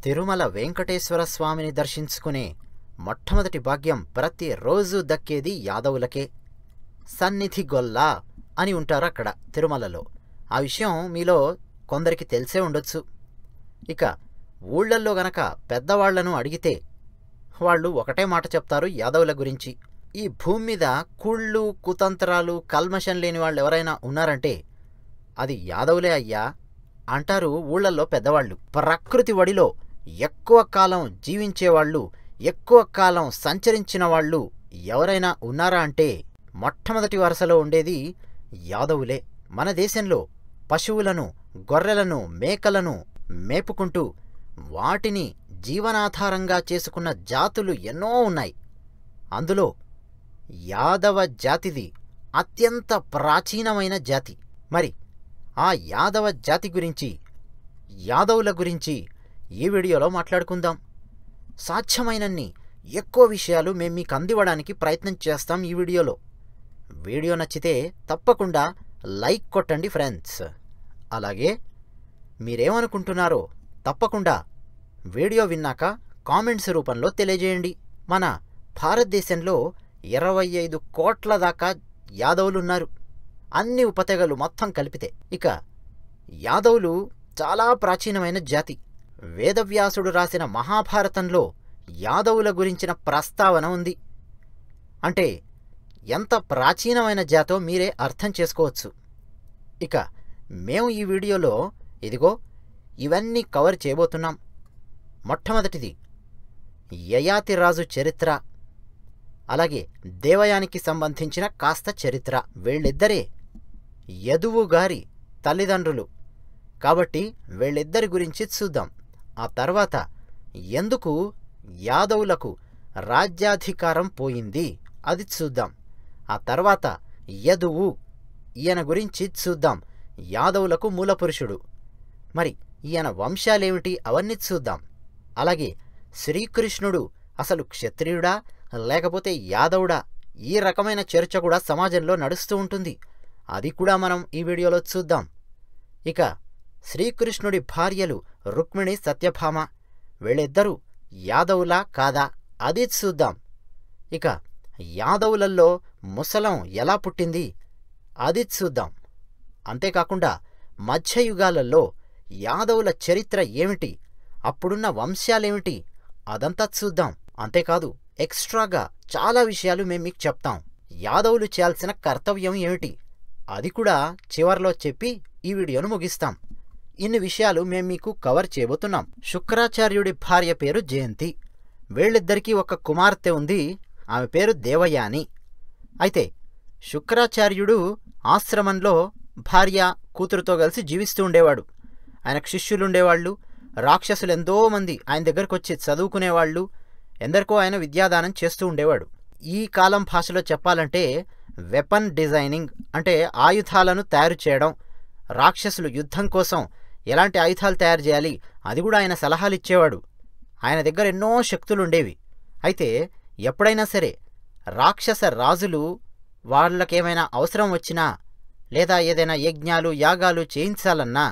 తిరుమల వెంకటేశ్వర స్వామిని దర్శించుకునే మొట్టమొదటి భాగ్యం ప్రతిరోజు దక్కేది యాదవులకే. సన్నిధి గొల్లా అని ఉంటారు అక్కడ తిరుమలలో. ఆ విషయం మీలో కొందరికి తెలిసే ఉండొచ్చు. ఇక ఊళ్ళల్లో గనక పెద్దవాళ్లను అడిగితే వాళ్ళు ఒకటే మాట చెప్తారు యాదవుల గురించి. ఈ భూమి మీద కుళ్ళు కుతంత్రాలు కల్మషం లేని వాళ్ళు ఎవరైనా ఉన్నారంటే అది యాదవులే అయ్యా అంటారు ఊళ్ళల్లో పెద్దవాళ్ళు. ప్రకృతి వడిలో ఎక్కువ కాలం జీవించేవాళ్ళు, ఎక్కువ కాలం సంచరించిన వాళ్ళు ఎవరైనా ఉన్నారా అంటే మొట్టమొదటి వరుసలో ఉండేది యాదవులే. మన దేశంలో పశువులను, గొర్రెలను, మేకలను మేపుకుంటూ వాటిని జీవనాధారంగా చేసుకున్న జాతులు ఎన్నో ఉన్నాయి. అందులో యాదవ జాతిది అత్యంత ప్రాచీనమైన జాతి. మరి ఆ యాదవ జాతి గురించి, యాదవుల గురించి ఈ వీడియోలో మాట్లాడుకుందాం. సాధ్యమైనన్ని ఎక్కువ విషయాలు మేము మీకు అందివ్వడానికి ప్రయత్నం చేస్తాం ఈ వీడియోలో. వీడియో నచ్చితే తప్పకుండా లైక్ కొట్టండి ఫ్రెండ్స్. అలాగే మీరేమనుకుంటున్నారో తప్పకుండా వీడియో విన్నాక కామెంట్స్ రూపంలో తెలియజేయండి. మన భారతదేశంలో 25 కోట్ల దాకా యాదవులున్నారు, అన్ని ఉపతెగలు మొత్తం కలిపితే. ఇక యాదవులు చాలా ప్రాచీనమైన జాతి. వేదవ్యాసుడు రాసిన మహాభారతంలో యాదవుల గురించిన ప్రస్తావన ఉంది. అంటే ఎంత ప్రాచీనమైన జాతో మీరే అర్థం చేసుకోవచ్చు. ఇక మేము ఈ వీడియోలో ఇదిగో ఇవన్నీ కవర్ చేయబోతున్నాం. మొట్టమొదటిది యయాతిరాజు చరిత్ర, అలాగే దేవయానికి సంబంధించిన కాస్త చరిత్ర. వీళ్ళిద్దరే యదువు గారి తల్లిదండ్రులు కాబట్టి వీళ్ళిద్దరి గురించి చూద్దాం. ఆ తర్వాత ఎందుకు యాదవులకు రాజ్యాధికారం పోయింది అది చూద్దాం. ఆ తర్వాత యదువు ఈయన గురించి చూద్దాం. యాదవులకు మూలపురుషుడు. మరి ఈయన వంశాలేమిటి అవన్నీ చూద్దాం. అలాగే శ్రీకృష్ణుడు అసలు క్షత్రియుడా లేకపోతే యాదవుడా, ఈ రకమైన చర్చ కూడా సమాజంలో నడుస్తూ ఉంటుంది. అది కూడా మనం ఈ వీడియోలో చూద్దాం. ఇక శ్రీకృష్ణుడి భార్యలు రుక్మిణి, సత్యభామ, వీళ్ళిద్దరూ యాదవులా కాదా అది చూద్దాం. ఇక యాదవులల్లో ముసలం ఎలా పుట్టింది అది చూద్దాం. అంతేకాకుండా మధ్యయుగాలలో యాదవుల చరిత్ర ఏమిటి, అప్పుడున్న వంశాలేమిటి అదంతా చూద్దాం. అంతేకాదు ఎక్స్ట్రాగా చాలా విషయాలు మేము మీకు చెప్తాం. యాదవులు చేయాల్సిన కర్తవ్యం ఏమిటి అది కూడా చివర్లో చెప్పి ఈ వీడియోను ముగిస్తాం. ఇన్ని విషయాలు మేము మీకు కవర్ చేయబోతున్నాం. శుక్రాచార్యుడి భార్య పేరు జయంతి. వీళ్ళిద్దరికీ ఒక కుమార్తె ఉంది, ఆమె పేరు దేవయాని. అయితే శుక్రాచార్యుడు ఆశ్రమంలో భార్య కూతురుతో కలిసి జీవిస్తూ ఉండేవాడు. ఆయనకు శిష్యులుండేవాళ్ళు, రాక్షసులు ఎంతో మంది ఆయన దగ్గరకు వచ్చి చదువుకునేవాళ్ళు, ఎందరికో ఆయన విద్యాదానం చేస్తూ ఉండేవాడు. ఈ కాలం భాషలో చెప్పాలంటే వెపన్ డిజైనింగ్, అంటే ఆయుధాలను తయారు చేయడం, రాక్షసులు యుద్ధం కోసం ఎలాంటి ఆయుధాలు తయారు చేయాలి అది కూడా ఆయన సలహాలు ఇచ్చేవాడు. ఆయన దగ్గర ఎన్నో శక్తులుండేవి. అయితే ఎప్పుడైనా సరే రాక్షస రాజులు వాళ్ళకేమైనా అవసరం వచ్చినా లేదా ఏదైనా యజ్ఞాలు యాగాలు చేయించాలన్నా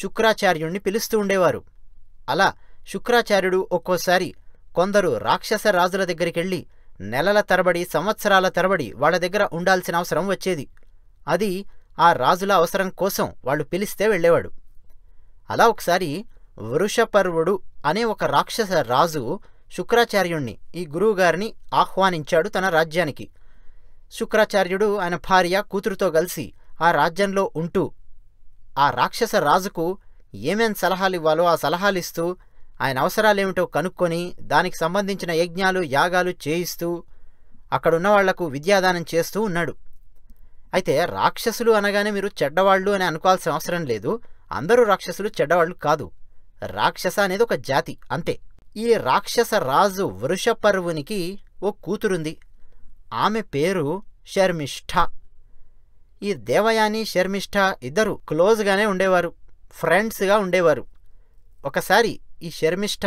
శుక్రాచార్యుణ్ణి పిలుస్తూ ఉండేవారు. అలా శుక్రాచార్యుడు ఒక్కోసారి కొందరు రాక్షస రాజుల దగ్గరికెళ్ళి నెలల తరబడి, సంవత్సరాల తరబడి వాళ్ళ దగ్గర ఉండాల్సిన అవసరం వచ్చేది. అది ఆ రాజుల అవసరం కోసం వాళ్ళు పిలిస్తే వెళ్ళేవాడు. అలా ఒకసారి వృషపర్వుడు అనే ఒక రాక్షస రాజు శుక్రాచార్యుణ్ణి, ఈ గురువుగారిని ఆహ్వానించాడు తన రాజ్యానికి. శుక్రాచార్యుడు ఆయన భార్య కూతురుతో కలిసి ఆ రాజ్యంలో ఉంటూ ఆ రాక్షస రాజుకు ఏమేం సలహాలు ఇవ్వాలో ఆ సలహాలు ఇస్తూ, ఆయన అవసరాలేమిటో కనుక్కొని దానికి సంబంధించిన యజ్ఞాలు యాగాలు చేయిస్తూ అక్కడున్న వాళ్లకు విద్యాదానం చేస్తూ ఉన్నాడు. అయితే రాక్షసులు అనగానే మీరు చెడ్డవాళ్ళు అని అనుకోవాల్సిన అవసరం లేదు. అందరూ రాక్షసులు చెడ్డవాళ్ళు కాదు. రాక్షస అనేది ఒక జాతి అంతే. ఈ రాక్షస రాజు వృషపర్వునికి ఓ కూతురుంది. ఆమె పేరు శర్మిష్ఠ. ఈ దేవయాని శర్మిష్ఠ ఇద్దరు క్లోజ్గానే ఉండేవారు, ఫ్రెండ్స్గా ఉండేవారు. ఒకసారి ఈ శర్మిష్ఠ,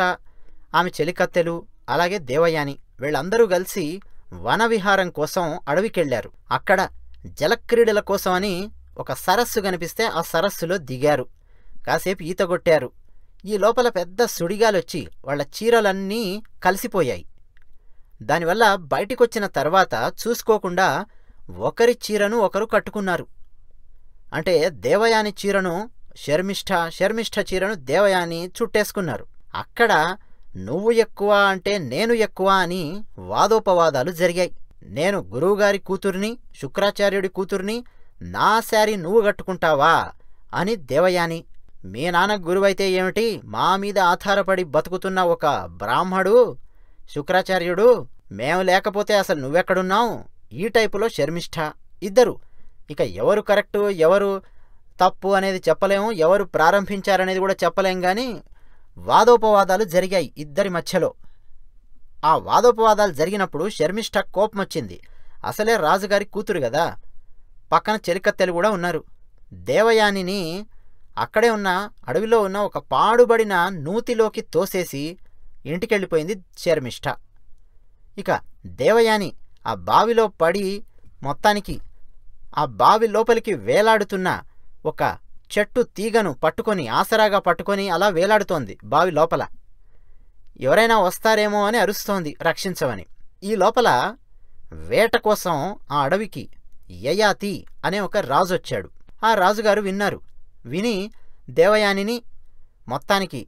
ఆమె చెలికత్తెలు, అలాగే దేవయాని వీళ్ళందరూ కలిసి వనవిహారం కోసం అడవికెళ్లారు. అక్కడ జలక్రీడల కోసమని ఒక సరస్సు కనిపిస్తే ఆ సరస్సులో దిగారు. కాసేపు ఈత కొట్టారు. ఈ లోపల పెద్ద సుడిగాలొచ్చి వాళ్ళ చీరలన్నీ కలిసిపోయాయి. దానివల్ల బయటికొచ్చిన తర్వాత చూసుకోకుండా ఒకరి చీరను ఒకరు కట్టుకున్నారు. అంటే దేవయాని చీరను శర్మిష్ఠ, శర్మిష్ఠ చీరను దేవయాని చుట్టేసుకున్నారు. అక్కడ నువ్వు ఎక్కువ అంటే నేను ఎక్కువ అని వాదోపవాదాలు జరిగాయి. నేను గురువుగారి కూతుర్ని, శుక్రాచార్యుడి కూతుర్ని, నా శారీ నువ్వు కట్టుకుంటావా అని దేవయాని. మీ నాన్న గురువైతే ఏమిటి, మా మీద ఆధారపడి బతుకుతున్న ఒక బ్రాహ్మడు శుక్రాచార్యుడు, మేము లేకపోతే అసలు నువ్వెక్కడున్నావు, ఈ టైపులో శర్మిష్ఠ. ఇద్దరు. ఇక ఎవరు కరెక్టు ఎవరు తప్పు అనేది చెప్పలేము, ఎవరు ప్రారంభించారనేది కూడా చెప్పలేం. కానీ వాదోపవాదాలు జరిగాయి ఇద్దరి మధ్యలో. ఆ వాదోపవాదాలు జరిగినప్పుడు శర్మిష్ఠ కోపం వచ్చింది. అసలే రాజుగారి కూతురు కదా, పక్కన చెలికత్తెలు కూడా ఉన్నారు. దేవయానిని అక్కడే ఉన్న అడవిలో ఉన్న ఒక పాడుబడిన నూతిలోకి తోసేసి ఇంటికెళ్ళిపోయింది శర్మిష్ఠ. ఇక దేవయాని ఆ బావిలో పడి మొత్తానికి ఆ బావి లోపలికి వేలాడుతున్న ఒక చెట్టు తీగను పట్టుకొని, ఆసరాగా పట్టుకొని అలా వేలాడుతోంది బావి లోపల. ఎవరైనా వస్తారేమో అని అరుస్తోంది రక్షించమని. ఈ లోపల వేట కోసం ఆ అడవికి యయాతి అనే ఒక రాజు వచ్చాడు. ఆ రాజుగారు విన్నారు. విని దేవయానిని మొత్తానికి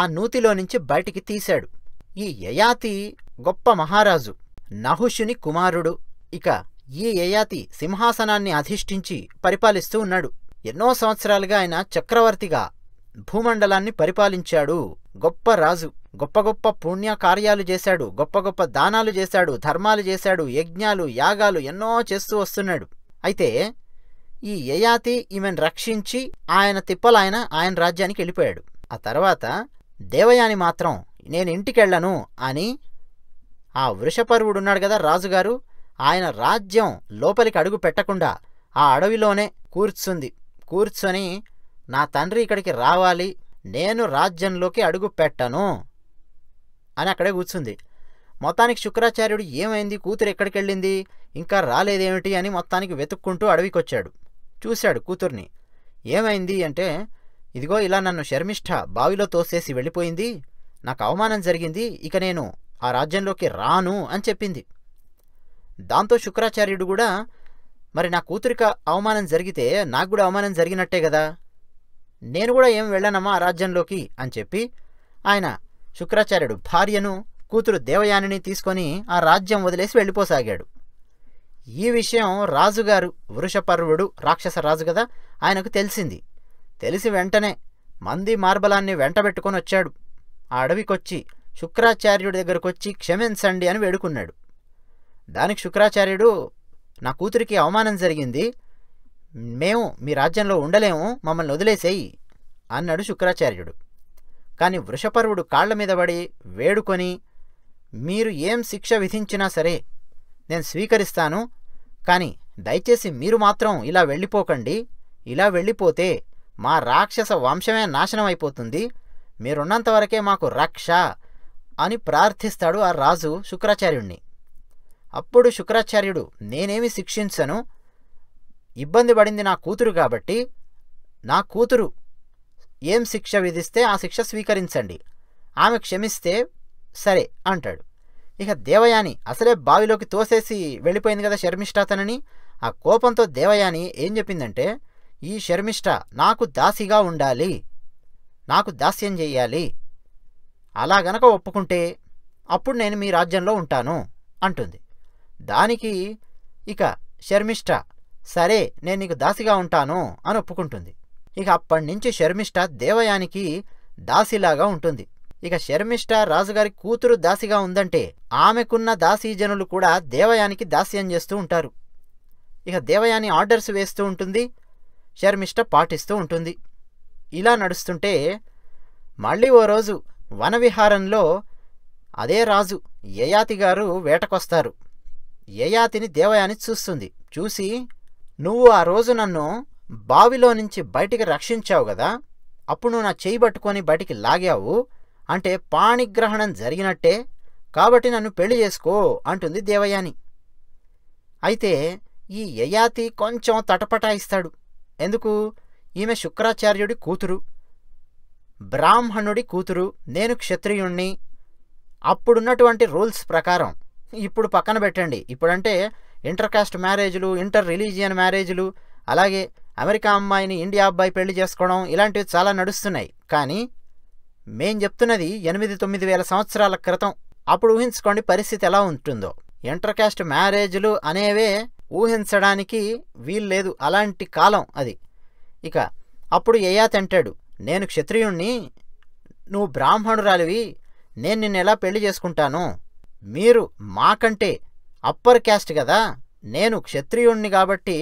ఆ నూతిలో నుంచి బయటికి తీశాడు. ఈ యయాతి గొప్ప మహారాజు, నహుషుని కుమారుడు. ఇక ఈ యయాతి సింహాసనాన్ని అధిష్ఠించి పరిపాలిస్తూ ఉన్నాడు. ఎన్నో సంవత్సరాలుగా ఆయన చక్రవర్తిగా భూమండలాన్ని పరిపాలించాడు. గొప్ప రాజు, గొప్ప గొప్ప పుణ్య కార్యాలు చేశాడు, గొప్ప గొప్ప దానాలు చేశాడు, ధర్మాలు చేశాడు, యజ్ఞాలు యాగాలు ఎన్నో చేస్తూ వస్తున్నాడు. అయితే ఈ యయాతి ఈమెను రక్షించి ఆయన తిప్పలాయన ఆయన రాజ్యానికి వెళ్ళిపోయాడు. ఆ తర్వాత దేవయాని మాత్రం నేను ఇంటికెళ్ళను అని ఆ వృషపర్వుడున్నాడు కదా రాజుగారు, ఆయన రాజ్యం లోపలికి అడుగు పెట్టకుండా ఆ అడవిలోనే కూర్చొని నా తండ్రి ఇక్కడికి రావాలి, నేను రాజ్యంలోకి అడుగు పెట్టను అని అక్కడే కూర్చుంది. మొత్తానికి శుక్రాచార్యుడు ఏమైంది, కూతురు ఎక్కడికెళ్ళింది, ఇంకా రాలేదేమిటి అని మొత్తానికి వెతుక్కుంటూ అడవికొచ్చాడు. చూశాడు కూతుర్ని. ఏమైంది అంటే, ఇదిగో ఇలా నన్ను శర్మిష్ఠ బావిలో తోసేసి వెళ్ళిపోయింది, నాకు అవమానం జరిగింది, ఇక నేను ఆ రాజ్యంలోకి రాను అని చెప్పింది. దాంతో శుక్రాచార్యుడు కూడా మరి నా కూతురికి అవమానం జరిగితే నాకు కూడా అవమానం జరిగినట్టే కదా, నేను కూడా ఏం వెళ్ళనమ్మా ఆ రాజ్యంలోకి అని చెప్పి ఆయన శుక్రాచార్యుడు భార్యను కూతురు దేవయానిని తీసుకొని ఆ రాజ్యం వదిలేసి వెళ్ళిపోసాగాడు. ఈ విషయం రాజుగారు వృషపర్వుడు రాక్షస రాజు కదా, ఆయనకు తెలిసింది. తెలిసి వెంటనే మంది మార్బలాన్ని వెంటబెట్టుకొని వచ్చాడు. ఆ అడవికొచ్చి శుక్రాచార్యుడి దగ్గరకొచ్చి క్షమించండి అని వేడుకున్నాడు. దానికి శుక్రాచార్యుడు నా కూతురికి అవమానం జరిగింది, మేము మీ రాజ్యంలో ఉండలేము, మమ్మల్ని వదిలేసేయి అన్నాడు శుక్రాచార్యుడు. కానీ వృషపర్వుడు కాళ్ల మీద పడి వేడుకొని మీరు ఏం శిక్ష విధించినా సరే నేను స్వీకరిస్తాను, కానీ దయచేసి మీరు మాత్రం ఇలా వెళ్ళిపోకండి, ఇలా వెళ్ళిపోతే మా రాక్షస వంశమే నాశనం అయిపోతుంది, మీరున్నంతవరకే మాకు రక్ష అని ప్రార్థిస్తాడు ఆ రాజు శుక్రాచార్యుణ్ణి. అప్పుడు శుక్రాచార్యుడు నేనేమి శిక్షించను, ఇబ్బంది పడింది నా కూతురు కాబట్టి నా కూతురు ఏం శిక్ష విధిస్తే ఆ శిక్ష స్వీకరించండి, ఆమె క్షమిస్తే సరే అంటాడు. ఇక దేవయాని అసలే బావిలోకి తోసేసి వెళ్ళిపోయింది కదా శర్మిష్ఠ తనని. ఆ కోపంతో దేవయాని ఏం చెప్పిందంటే, ఈ శర్మిష్ఠ నాకు దాసిగా ఉండాలి, నాకు దాస్యం చెయ్యాలి, అలా గనక ఒప్పుకుంటే అప్పుడు నేను మీ రాజ్యంలో ఉంటాను అంటుంది. దానికి ఇక శర్మిష్ఠ సరే నేను నీకు దాసిగా ఉంటాను అని ఒప్పుకుంటుంది. ఇక అప్పటినుంచి శర్మిష్ఠ దేవయానికి దాసిలాగా ఉంటుంది. ఇక శర్మిష్ఠ రాజుగారి కూతురు దాసిగా ఉందంటే ఆమెకున్న దాసీజనులు కూడా దేవయానికి దాస్యం చేస్తూ ఉంటారు. ఇక దేవయాని ఆర్డర్స్ వేస్తూ ఉంటుంది, శర్మిష్ఠ పాటిస్తూ ఉంటుంది. ఇలా నడుస్తుంటే మళ్ళీ ఓ రోజు వనవిహారంలో అదే రాజు యయాతి గారు వేటకొస్తారు. యయాతిని దేవయాని చూస్తుంది. చూసి నువ్వు ఆ రోజు నన్ను బావిలో నుంచి బయటికి రక్షించావు కదా, అప్పుడు నువ్వు నా చేయి పట్టుకొని బయటికి లాగావు అంటే పాణిగ్రహణం జరిగినట్టే, కాబట్టి నన్ను పెళ్లి చేసుకో అంటుంది దేవయాని. అయితే ఈ యయాతి కొంచెం తటపటాయిస్తాడు. ఎందుకు, ఈమె శుక్రాచార్యుడి కూతురు, బ్రాహ్మణుడి కూతురు, నేను క్షత్రియుణ్ణి. అప్పుడున్నటువంటి రూల్స్ ప్రకారం, ఇప్పుడు పక్కన పెట్టండి, ఇప్పుడంటే ఇంటర్ కాస్ట్ మ్యారేజ్లు, ఇంటర్ రిలీజియన్ మ్యారేజ్లు, అలాగే అమెరికా అమ్మాయిని ఇండియా అబ్బాయి పెళ్లి చేసుకోవడం, ఇలాంటివి చాలా నడుస్తున్నాయి. కానీ మేం చెప్తున్నది 8-9 వేల సంవత్సరాల క్రితం. అప్పుడు ఊహించుకోండి పరిస్థితి ఎలా ఉంటుందో. ఇంటర్ కాస్ట్ మ్యారేజ్లు అనేవే ఊహించడానికి వీల్లేదు, అలాంటి కాలం అది. ఇక అప్పుడు యయాతి అంటాడు, నేను క్షత్రియుణ్ణి, నువ్వు బ్రాహ్మణురాలివి, నేను నిన్ను ఎలా పెళ్లి చేసుకుంటాను? మీరు మాకంటే అప్పర్ క్యాస్ట్ కదా, నేను క్షత్రియుణ్ణి కాబట్టి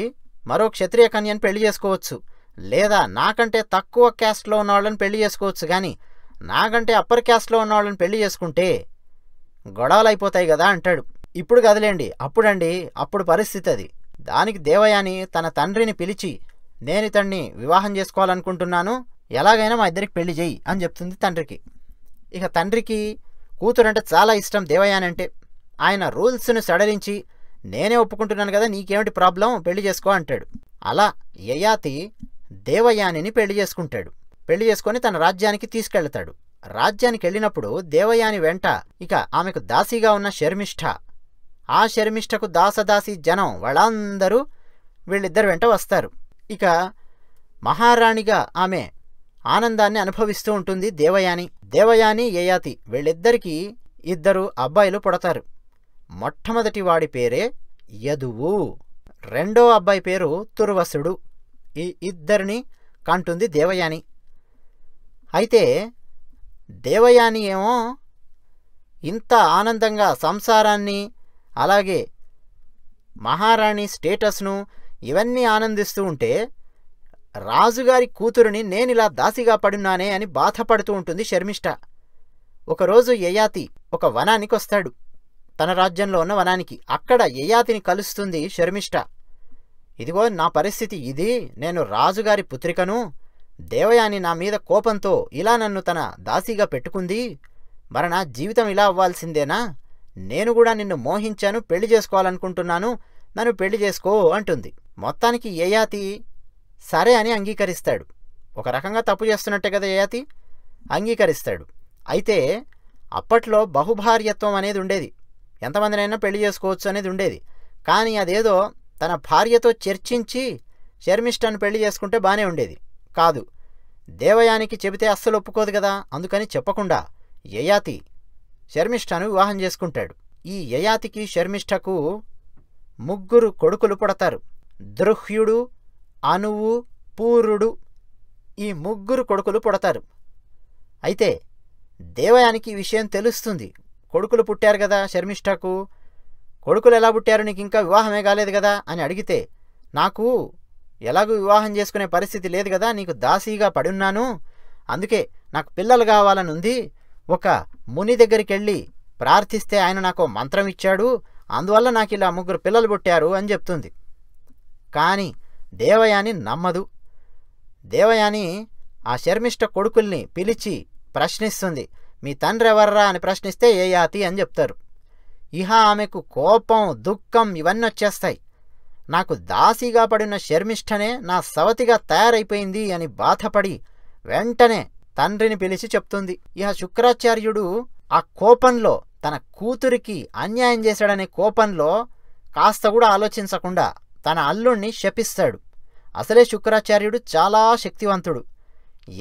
మరో క్షత్రియ కన్యను పెళ్లి చేసుకోవచ్చు, లేదా నాకంటే తక్కువ క్యాస్ట్లో ఉన్న వాళ్ళని పెళ్లి చేసుకోవచ్చు, కానీ నాకంటే అప్పర్ క్యాస్ట్లో ఉన్న వాళ్ళని పెళ్లి చేసుకుంటే గొడవలు అయిపోతాయి కదా అంటాడు. ఇప్పుడు కదలేండి, అప్పుడు పరిస్థితి అది. దానికి దేవయాని తన తండ్రిని పిలిచి, నేను ఇతన్ని వివాహం చేసుకోవాలనుకుంటున్నాను, ఎలాగైనా మా ఇద్దరికి పెళ్లి చేయి అని చెప్తుంది తండ్రికి. ఇక తండ్రికి కూతురంటే చాలా ఇష్టం దేవయాని అంటే. ఆయన రూల్స్ను సడలించి, నేనే ఒప్పుకుంటున్నాను కదా, నీకేమిటి ప్రాబ్లం, పెళ్లి చేసుకో అంటాడు. అలా యయాతి దేవయానిని పెళ్లి చేసుకుంటాడు. పెళ్లి చేసుకొని తన రాజ్యానికి తీసుకెళ్తాడు. రాజ్యానికి వెళ్ళినప్పుడు దేవయాని వెంట ఇక ఆమెకు దాసీగా ఉన్న శర్మిష్ఠ, ఆ శర్మిష్ఠకు దాసదాసి జనం వాళ్ళందరూ వీళ్ళిద్దరు వెంట వస్తారు. ఇక మహారాణిగా ఆమె ఆనందాన్ని అనుభవిస్తూ ఉంటుంది దేవయాని యయాతి. వీళ్ళిద్దరికీ 2 అబ్బాయిలు పుడతారు. మొట్టమొదటి వాడి పేరే యదువు, రెండో అబ్బాయి పేరు తుర్వసుడు. ఈ ఇద్దరిని కంటుంది దేవయాని. అయితే దేవయాని ఏమో ఇంత ఆనందంగా సంసారాన్ని, అలాగే మహారాణి స్టేటస్ను ఇవన్నీ ఆనందిస్తూ ఉంటే, రాజుగారి కూతురుని నేనిలా దాసిగా పడున్నానే అని బాధపడుతూ ఉంటుంది శర్మిష్ఠ. ఒకరోజు యయాతి ఒక వనానికి వస్తాడు, తన రాజ్యంలో ఉన్న వనానికి. అక్కడ యయాతిని కలుస్తుంది శర్మిష్ఠ. ఇదిగో నా పరిస్థితి ఇది, నేను రాజుగారి పుత్రికను, దేవయాని నా మీద కోపంతో ఇలా నన్ను తన దాసిగా పెట్టుకుంది, మరి నా జీవితం ఇలా అవ్వాల్సిందేనా? నేను కూడా నిన్ను మోహించాను, పెళ్లి చేసుకోవాలనుకుంటున్నాను, నన్ను పెళ్లి చేసుకో అంటుంది. మొత్తానికి యయాతి సరే అని అంగీకరిస్తాడు. ఒక రకంగా తప్పు చేస్తున్నట్టే కదా యయాతి, అంగీకరిస్తాడు. అయితే అప్పట్లో బహుభార్యత్వం అనేది ఉండేది, ఎంతమందినైనా పెళ్లి చేసుకోవచ్చు అనేది ఉండేది. కానీ అదేదో తన భార్యతో చర్చించి శర్మిష్ఠను పెళ్లి చేసుకుంటే బాగానే ఉండేది. కాదు, దేవయానికి చెబితే అస్సలు ఒప్పుకోదు కదా, అందుకని చెప్పకుండా యయాతి శర్మిష్ఠను వివాహం చేసుకుంటాడు. ఈ యయాతికి శర్మిష్ఠకు 3 కొడుకులు పుడతారు. దృహ్యుడు, అనువు, పూరుడు, ఈ 3 కొడుకులు పుడతారు. అయితే దేవయానికి ఈ విషయం తెలుస్తుంది, కొడుకులు పుట్టారు కదా శర్మిష్ఠకు, కొడుకులు ఎలా పుట్టారు, నీకు ఇంకా వివాహమే కాలేదు కదా అని అడిగితే, నాకు ఎలాగూ వివాహం చేసుకునే పరిస్థితి లేదు కదా, నీకు దాసీగా పడున్నాను, అందుకే నాకు పిల్లలు కావాలని ఉంది, ఒక ముని దగ్గరికి వెళ్ళి ప్రార్థిస్తే ఆయన నాకు మంత్రం ఇచ్చాడు, అందువల్ల నాకు ఇలా 3 పిల్లలు పుట్టారు అని చెప్తుంది. కానీ దేవయాని నమ్మదు. దేవయాని ఆ శర్మిష్ఠ కొడుకుల్ని పిలిచి ప్రశ్నిస్తుంది. మీ తండ్రి ఎవర్రా అని ప్రశ్నిస్తే యయాతి అని చెప్తారు. ఇహ ఆమెకు కోపం, దుఃఖం ఇవన్నీ వచ్చేస్తాయి. నాకు దాసిగా పడిన శర్మిష్ఠనే నా సవతిగా తయారైపోయింది అని బాధపడి వెంటనే తండ్రిని పిలిచి చెప్తుంది. ఇహ శుక్రాచార్యుడు ఆ కోపంలో, తన కూతురికి అన్యాయం చేశాడనే కోపంలో కాస్త కూడా ఆలోచించకుండా తన అల్లుణ్ణి శపిస్తాడు. అసలే శుక్రాచార్యుడు చాలా శక్తివంతుడు.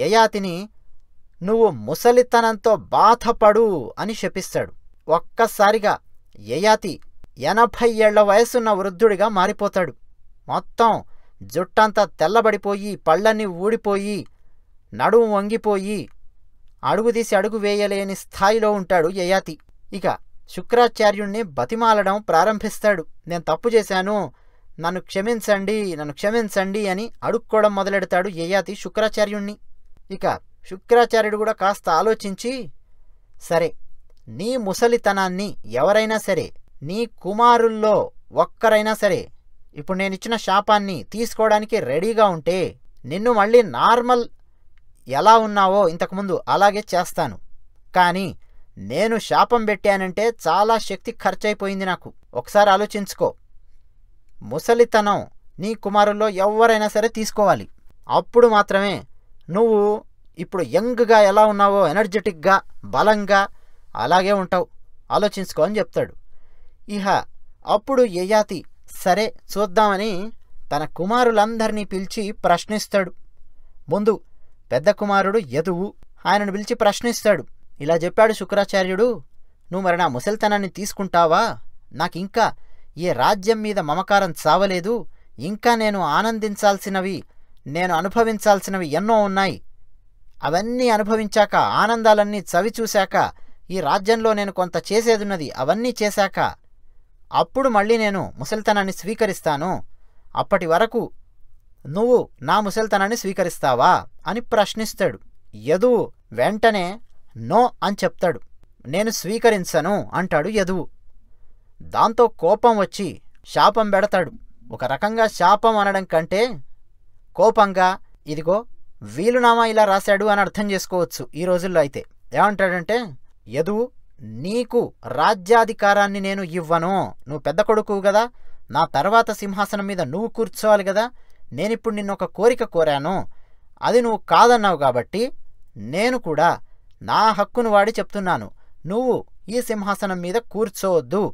యయాతిని నువ్వు ముసలితనంతో బాధపడు అని శపిస్తాడు. ఒక్కసారిగా యయాతి 80 ఏళ్ల వయసున్న వృద్ధుడిగా మారిపోతాడు. మొత్తం జుట్టంతా తెల్లబడిపోయి, పళ్ళన్నీ ఊడిపోయి, నడుము వంగిపోయి, అడుగు తీసి అడుగు వేయలేని స్థాయిలో ఉంటాడు యయాతి. ఇక శుక్రాచార్యుణ్ణి బతిమాలడం ప్రారంభిస్తాడు. నేను తప్పు చేశాను, నన్ను క్షమించండి అని అడుక్కోవడం మొదలెడతాడు యయాతి శుక్రాచార్యుణ్ణి. ఇక శుక్రాచార్యుడు కూడా కాస్త ఆలోచించి, సరే, నీ ముసలితనాన్ని ఎవరైనా సరే, నీ కుమారుల్లో ఒక్కరైనా సరే ఇప్పుడు నేనిచ్చిన శాపాన్ని తీసుకోవడానికి రెడీగా ఉంటే నిన్ను మళ్ళీ నార్మల్ ఎలా ఉన్నావో ఇంతకుముందు అలాగే చేస్తాను. కానీ నేను శాపం పెట్టానంటే చాలా శక్తి ఖర్చయిపోయింది నాకు. ఒకసారి ఆలోచించుకో, ముసలితనం నీ కుమారుల్లో ఎవరైనా సరే తీసుకోవాలి. అప్పుడు మాత్రమే నువ్వు ఇప్పుడు యంగ్గా ఎలా ఉన్నావో, ఎనర్జెటిక్గా, బలంగా అలాగే ఉంటావు, ఆలోచించుకో అని చెప్తాడు. ఇహ అప్పుడు యయాతి సరే చూద్దామని తన కుమారులందరినీ పిలిచి ప్రశ్నిస్తాడు. ముందు పెద్ద కుమారుడు యదువు, ఆయనను పిలిచి ప్రశ్నిస్తాడు. ఇలా చెప్పాడు శుక్రాచార్యుడు, నువ్వు మరి నా ముసలితనాన్ని తీసుకుంటావా? నాకింకా ఈ రాజ్యం మీద మమకారం చావలేదు, ఇంకా నేను ఆనందించాల్సినవి, నేను అనుభవించాల్సినవి ఎన్నో ఉన్నాయి. అవన్నీ అనుభవించాక, ఆనందాలన్నీ చవి చూశాక, ఈ రాజ్యంలో నేను కొంత చేసేదున్నది, అవన్నీ చేశాక అప్పుడు మళ్ళీ నేను ముసలితనాన్ని స్వీకరిస్తాను. అప్పటి వరకు నువ్వు నా ముసలితనాన్ని స్వీకరిస్తావా అని ప్రశ్నిస్తాడు. యదువు వెంటనే నో అని చెప్తాడు. నేను స్వీకరించను అంటాడు యదువు. దాంతో కోపం వచ్చి శాపం పెడతాడు. ఒక రకంగా శాపం అనడం కంటే కోపంగా, ఇదిగో వీలునామా ఇలా రాశాడు అని అర్థం చేసుకోవచ్చు ఈ రోజుల్లో. అయితే ఏమంటాడంటే, యదువు నీకు రాజ్యాధికారాన్ని నేను ఇవ్వను, నువ్వు పెద్ద కొడుకు కదా, నా తర్వాత సింహాసనం మీద నువ్వు కూర్చోవాలి కదా, నేనిప్పుడు నిన్నొక కోరిక కోరాను, అది నువ్వు కాదన్నావు కాబట్టి నేను కూడా నా హక్కును వాడి చెప్తున్నాను, నువ్వు ఈ సింహాసనం మీద కూర్చోవద్దు.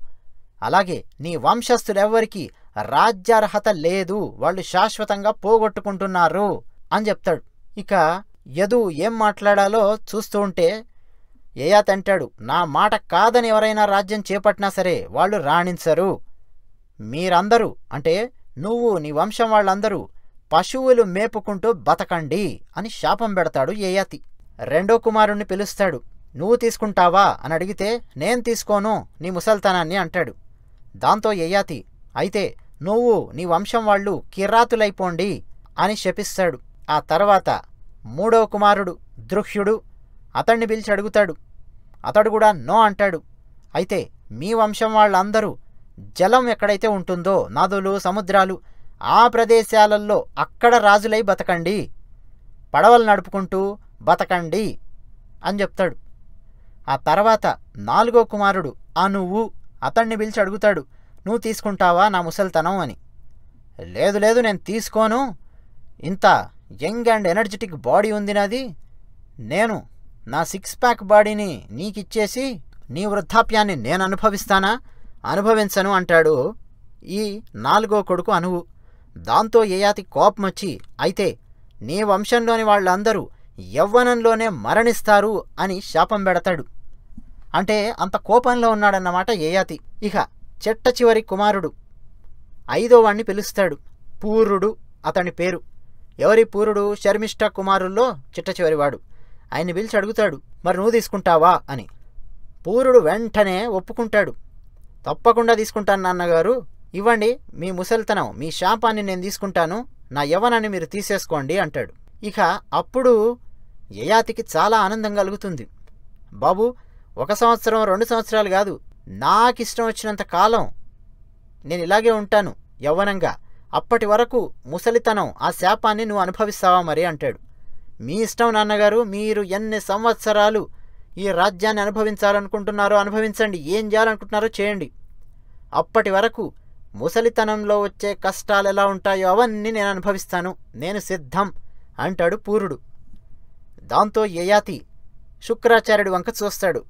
అలాగే నీ వంశస్థులెవ్వరికీ రాజ్యార్హత లేదు, వాళ్ళు శాశ్వతంగా పోగొట్టుకుంటున్నారు అని చెప్తాడు. ఇక యదు ఏం మాట్లాడాలో చూస్తూ ఉంటే యయాతి అంటాడు, నా మాట కాదని ఎవరైనా రాజ్యం చేపట్టినా సరే వాళ్ళు రాణించరు. మీరందరూ అంటే నువ్వు నీ వంశం వాళ్ళందరూ పశువులు మేపుకుంటూ బతకండి అని శాపం పెడతాడు యయాతి. రెండో కుమారుణ్ణి పిలుస్తాడు. నువ్వు తీసుకుంటావా అని అడిగితే నేను తీసుకోను నీ ముసల్తనాన్ని అంటాడు. దాంతో యయాతి అయితే నువ్వు నీ వంశం వాళ్ళు కిరాతులైపోండి అని శపిస్తాడు. ఆ తర్వాత మూడో కుమారుడు దృహ్యుడు అతన్ని పిలిచి అడుగుతాడు. అతడు కూడా నో అంటాడు. అయితే మీ వంశం వాళ్ళందరూ జలం ఎక్కడైతే ఉంటుందో, నదులు, సముద్రాలు, ఆ ప్రదేశాలలో అక్కడ రాజులై బతకండి, పడవలు నడుపుకుంటూ బతకండి అని చెప్తాడు. ఆ తర్వాత నాలుగో కుమారుడు అనువు అతన్ని పిలిచి అడుగుతాడు, నువ్వు తీసుకుంటావా నా ముసల్తనం అని. లేదు లేదు నేను తీసుకోను, ఇంత యంగ్ అండ్ ఎనర్జెటిక్ బాడీ ఉంది నాది, నేను నా 6 ప్యాక్ బాడీని నీకిచ్చేసి నీ వృద్ధాప్యాన్ని నేను అనుభవిస్తానా, అనుభవించను అంటాడు ఈ నాలుగో కొడుకు అనువు. దాంతో యయాతి కోపం వచ్చి అయితే నీ వంశంలోని వాళ్ళందరూ యవ్వనంలోనే మరణిస్తారు అని శాపం పెడతాడు. అంటే అంత కోపంలో ఉన్నాడన్నమాట యయాతి. ఇక చెట్ట చివరి కుమారుడు ఐదో వాణ్ణి పిలుస్తాడు. పూరుడు అతని పేరు. ఎవరి పూరుడు? శర్మిష్ఠ కుమారుల్లో చిట్ట చివరివాడు. ఆయన్ని పిలిచి అడుగుతాడు, మరి నువ్వు తీసుకుంటావా అని. పూరుడు వెంటనే ఒప్పుకుంటాడు. తప్పకుండా తీసుకుంటాను నాన్నగారు, ఇవ్వండి మీ ముసలితనం, మీ శాపాన్ని నేను తీసుకుంటాను, నా యవ్వనాన్ని మీరు తీసేసుకోండి అంటాడు. ఇక అప్పుడు యయాతికి చాలా ఆనందం కలుగుతుంది. బాబు 1 సంవత్సరం 2 సంవత్సరాలు కాదు, నాకిష్టం వచ్చినంత కాలం నేను ఇలాగే ఉంటాను యవ్వనంగా, అప్పటి వరకు ముసలితనం ఆ శాపాన్ని నువ్వు అనుభవిస్తావా మరి అంటాడు. మీ ఇష్టం నాన్నగారు, మీరు ఎన్ని సంవత్సరాలు ఈ రాజ్యాన్ని అనుభవించాలనుకుంటున్నారో అనుభవించండి, ఏం చేయాలనుకుంటున్నారో చేయండి, అప్పటి వరకు ముసలితనంలో వచ్చే కష్టాలు ఎలా ఉంటాయో అవన్నీ నేను అనుభవిస్తాను, నేను సిద్ధం అంటాడు పూరుడు. దాంతో యయాతి శుక్రాచార్యుడి వంక చూస్తాడు.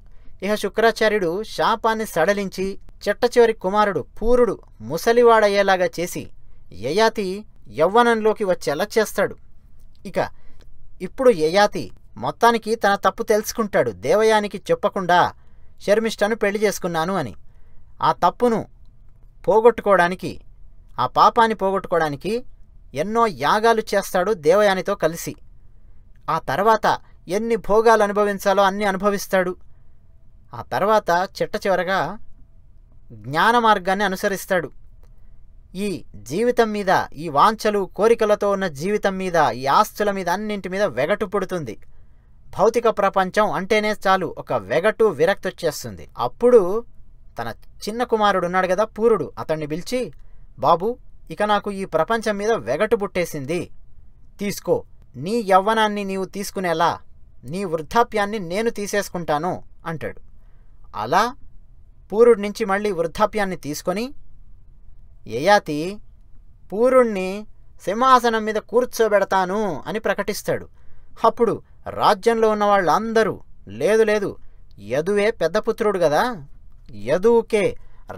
ఇక శుక్రాచార్యుడు శాపాన్ని సడలించి చిట్ట చివరి కుమారుడు పూరుడు ముసలివాడయ్యేలాగా చేసి యయాతి యవ్వనంలోకి వచ్చేలా చేస్తాడు. ఇక ఇప్పుడు యయాతి మొత్తానికి తన తప్పు తెలుసుకుంటాడు. దేవయానికి చెప్పకుండా శర్మిష్ఠను పెళ్లి చేసుకున్నాను అని. ఆ తప్పును పోగొట్టుకోవడానికి, ఆ పాపాన్ని పోగొట్టుకోవడానికి ఎన్నో యాగాలు చేస్తాడు దేవయానితో కలిసి. ఆ తర్వాత ఎన్ని భోగాలు అనుభవించాలో అన్నీ అనుభవిస్తాడు. ఆ తర్వాత చిట్ట చివరగా జ్ఞాన మార్గాన్ని అనుసరిస్తాడు. ఈ జీవితం మీద, ఈ వాంఛలు కోరికలతో ఉన్న జీవితం మీద, ఈ ఆస్తుల మీద అన్నింటి మీద వెగటు పుడుతుంది. భౌతిక ప్రపంచం అంటేనే చాలు ఒక వెగటు విరక్తి వచ్చేస్తుంది. అప్పుడు తన చిన్న కుమారుడు ఉన్నాడు కదా పూరుడు, అతన్ని పిలిచి, బాబు ఇక నాకు ఈ ప్రపంచం మీద వెగటు పుట్టేసింది, తీసుకో, నీ యవ్వనాన్ని నీవు తీసుకునేలా నీ వృద్ధాప్యాన్ని నేను తీసేసుకుంటాను అంటాడు. అలా పూరుడి నుంచి మళ్ళీ వృద్ధాప్యాన్ని తీసుకొని యయాతి పూరుణ్ణి సింహాసనం మీద కూర్చోబెడతాను అని ప్రకటిస్తాడు. అప్పుడు రాజ్యంలో ఉన్న వాళ్ళందరూ లేదు లేదు యదువే పెద్ద పుత్రుడు కదా, యదువుకే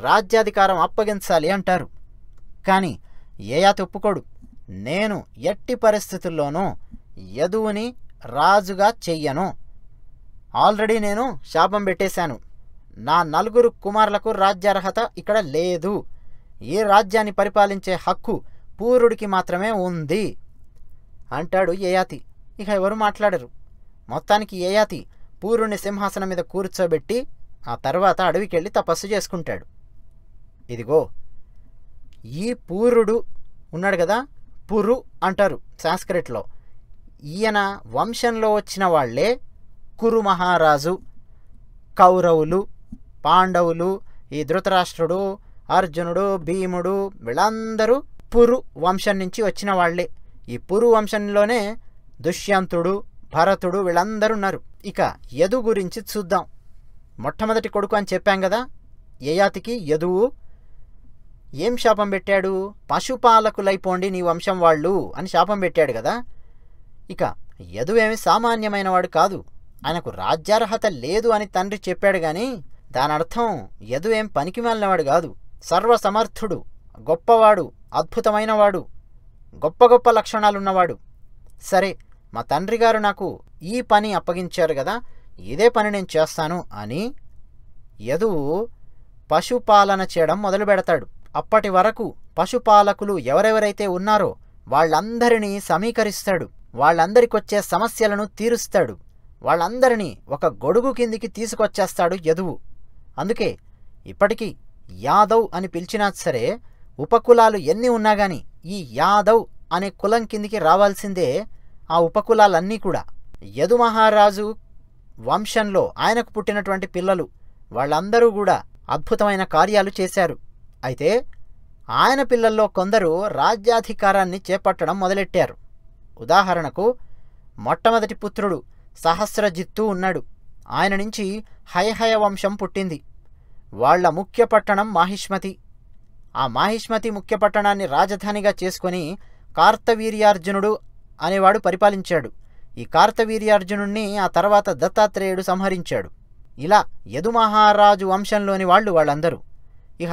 రాజ్యాధికారం అప్పగించాలి అంటారు. కానీ యయాతి ఒప్పుకోడు. నేను ఎట్టి పరిస్థితుల్లోనూ యదువుని రాజుగా చెయ్యను. ఆల్రెడీ నేను శాపం పెట్టేశాను. నా 4 కుమారులకు రాజ్యార్హత ఇక్కడ లేదు. ఈ రాజ్యాన్ని పరిపాలించే హక్కు పూరుడికి మాత్రమే ఉంది అంటాడు యయాతి. ఇక ఎవరు మాట్లాడరు. మొత్తానికి యయాతి పూరుణ్ణి సింహాసనం మీద కూర్చోబెట్టి ఆ తర్వాత అడవికెళ్ళి తపస్సు చేసుకుంటాడు. ఇదిగో ఈ పూరుడు ఉన్నాడు కదా, పురు అంటారు సాంస్క్రిట్లో. ఈయన వంశంలో వచ్చిన వాళ్లే కురు మహారాజు, కౌరవులు, పాండవులు, ఈ ధృతరాష్ట్రుడు, అర్జునుడు, భీముడు వీళ్ళందరూ పురు వంశం నుంచి వచ్చిన వాళ్లే. ఈ పురు వంశంలోనే దుష్యంతుడు, భరతుడు వీళ్ళందరూ ఉన్నారు. ఇక యదు గురించి చూద్దాం. మొట్టమొదటి కొడుకు అని చెప్పాం కదా యయాతికి యదువు. ఏం శాపం పెట్టాడు? పశుపాలకులైపోండి నీ వంశం వాళ్ళు అని శాపం పెట్టాడు కదా. ఇక యదువేమి సామాన్యమైన వాడు కాదు. ఆయనకు రాజ్యార్హత లేదు అని తండ్రి చెప్పాడు కానీ దాని అర్థం యదువేం పనికి మాలినవాడు కాదు. సర్వసమర్థుడు, గొప్పవాడు, అద్భుతమైనవాడు, గొప్ప గొప్ప లక్షణాలున్నవాడు. సరే, మా తండ్రి గారు నాకు ఈ పని అప్పగించారు కదా, ఇదే పని నేను చేస్తాను అని యదువు పశుపాలన చేయడం మొదలు పెడతాడు. అప్పటి వరకు పశుపాలకులు ఎవరెవరైతే ఉన్నారో వాళ్ళందరినీ సమీకరిస్తాడు. వాళ్ళందరికొచ్చే సమస్యలను తీరుస్తాడు. వాళ్ళందరినీ ఒక గొడుగు కిందికి తీసుకొచ్చేస్తాడు యదువు. అందుకే ఇప్పటికీ యాదవ్ అని పిలిచినా సరే ఉపకులాలు ఎన్ని ఉన్నా గాని ఈ యాదవ్ అనే కులం కిందికి రావాల్సిందే ఆ ఉపకులాలన్నీ కూడా. యదు మహారాజు వంశంలో ఆయనకు పుట్టినటువంటి పిల్లలు వాళ్ళందరూ కూడా అద్భుతమైన కార్యాలు చేశారు. అయితే ఆయన పిల్లల్లో కొందరు రాజ్యాధికారాన్ని చేపట్టడం మొదలెట్టారు. ఉదాహరణకు మొట్టమొదటి పుత్రుడు సహస్రజిత్తు ఉన్నాడు. ఆయన నుంచి హయహయ వంశం పుట్టింది. వాళ్ల ముఖ్య పట్టణం మాహిష్మతి. ఆ మాహిష్మతి ముఖ్య పట్టణాన్ని రాజధానిగా చేసుకొని కార్తవీర్యార్జునుడు అనేవాడు పరిపాలించాడు. ఈ కార్తవీర్యార్జునుణ్ణి ఆ తర్వాత దత్తాత్రేయుడు సంహరించాడు. ఇలా యదుమహారాజు వంశంలోని వాళ్ళందరూ. ఇక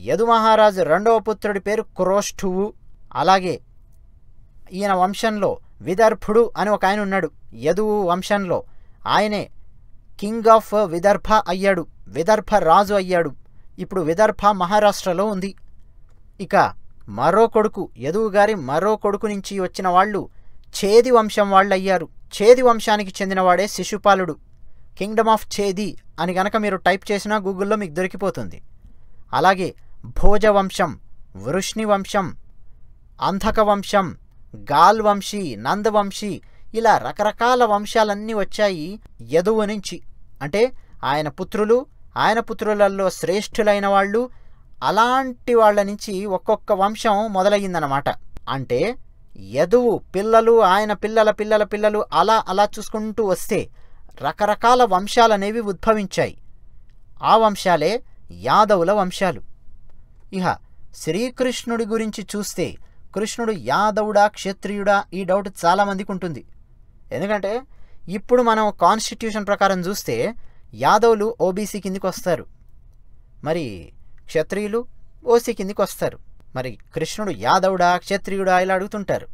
యదుమహారాజు రెండవ పుత్రుడి పేరు క్రోష్ఠువు. అలాగే ఈయన వంశంలో విదర్భుడు అని ఒక ఆయన ఉన్నాడు. యదువు వంశంలో ఆయనే కింగ్ ఆఫ్ విదర్భ అయ్యాడు. విదర్భ రాజు అయ్యాడు. ఇప్పుడు విదర్భ మహారాష్ట్రలో ఉంది. ఇక మరో కొడుకు, యదువు గారి మరో కొడుకు నుంచి వచ్చిన వాళ్ళు ఛేది వంశం వాళ్ళయ్యారు. ఛేది వంశానికి చెందినవాడే శిశుపాలుడు. కింగ్డమ్ ఆఫ్ ఛేది అని గనక మీరు టైప్ చేసినా గూగుల్లో మీకు దొరికిపోతుంది. అలాగే భోజవంశం, వృష్ణి వంశం, అంధక వంశం, గాల్ వంశీ, నందవంశీ, ఇలా రకరకాల వంశాలన్నీ వచ్చాయి యదువు నుంచి. అంటే ఆయన పుత్రులు, ఆయన పుత్రులలో శ్రేష్ఠులైన వాళ్ళు, అలాంటి వాళ్ళ నుంచి ఒక్కొక్క వంశం మొదలయ్యిందన్నమాట. అంటే యదువు పిల్లలు, ఆయన పిల్లల పిల్లల పిల్లలు అలా అలా చూసుకుంటూ వస్తే రకరకాల వంశాలనేవి ఉద్భవించాయి. ఆ వంశాలే యాదవుల వంశాలు. ఇహ శ్రీకృష్ణుడి గురించి చూస్తే కృష్ణుడు యాదవుడా క్షత్రియుడా ఈ డౌట్ చాలామందికి ఉంటుంది. ఎందుకంటే ఇప్పుడు మనం కాన్స్టిట్యూషన్ ప్రకారం చూస్తే యాదవులు ఓబీసీ కిందికి వస్తారు, మరి క్షత్రియులు ఓసీ కిందికి వస్తారు. మరి కృష్ణుడు యాదవుడా క్షత్రియుడా ఇలా అడుగుతుంటారు.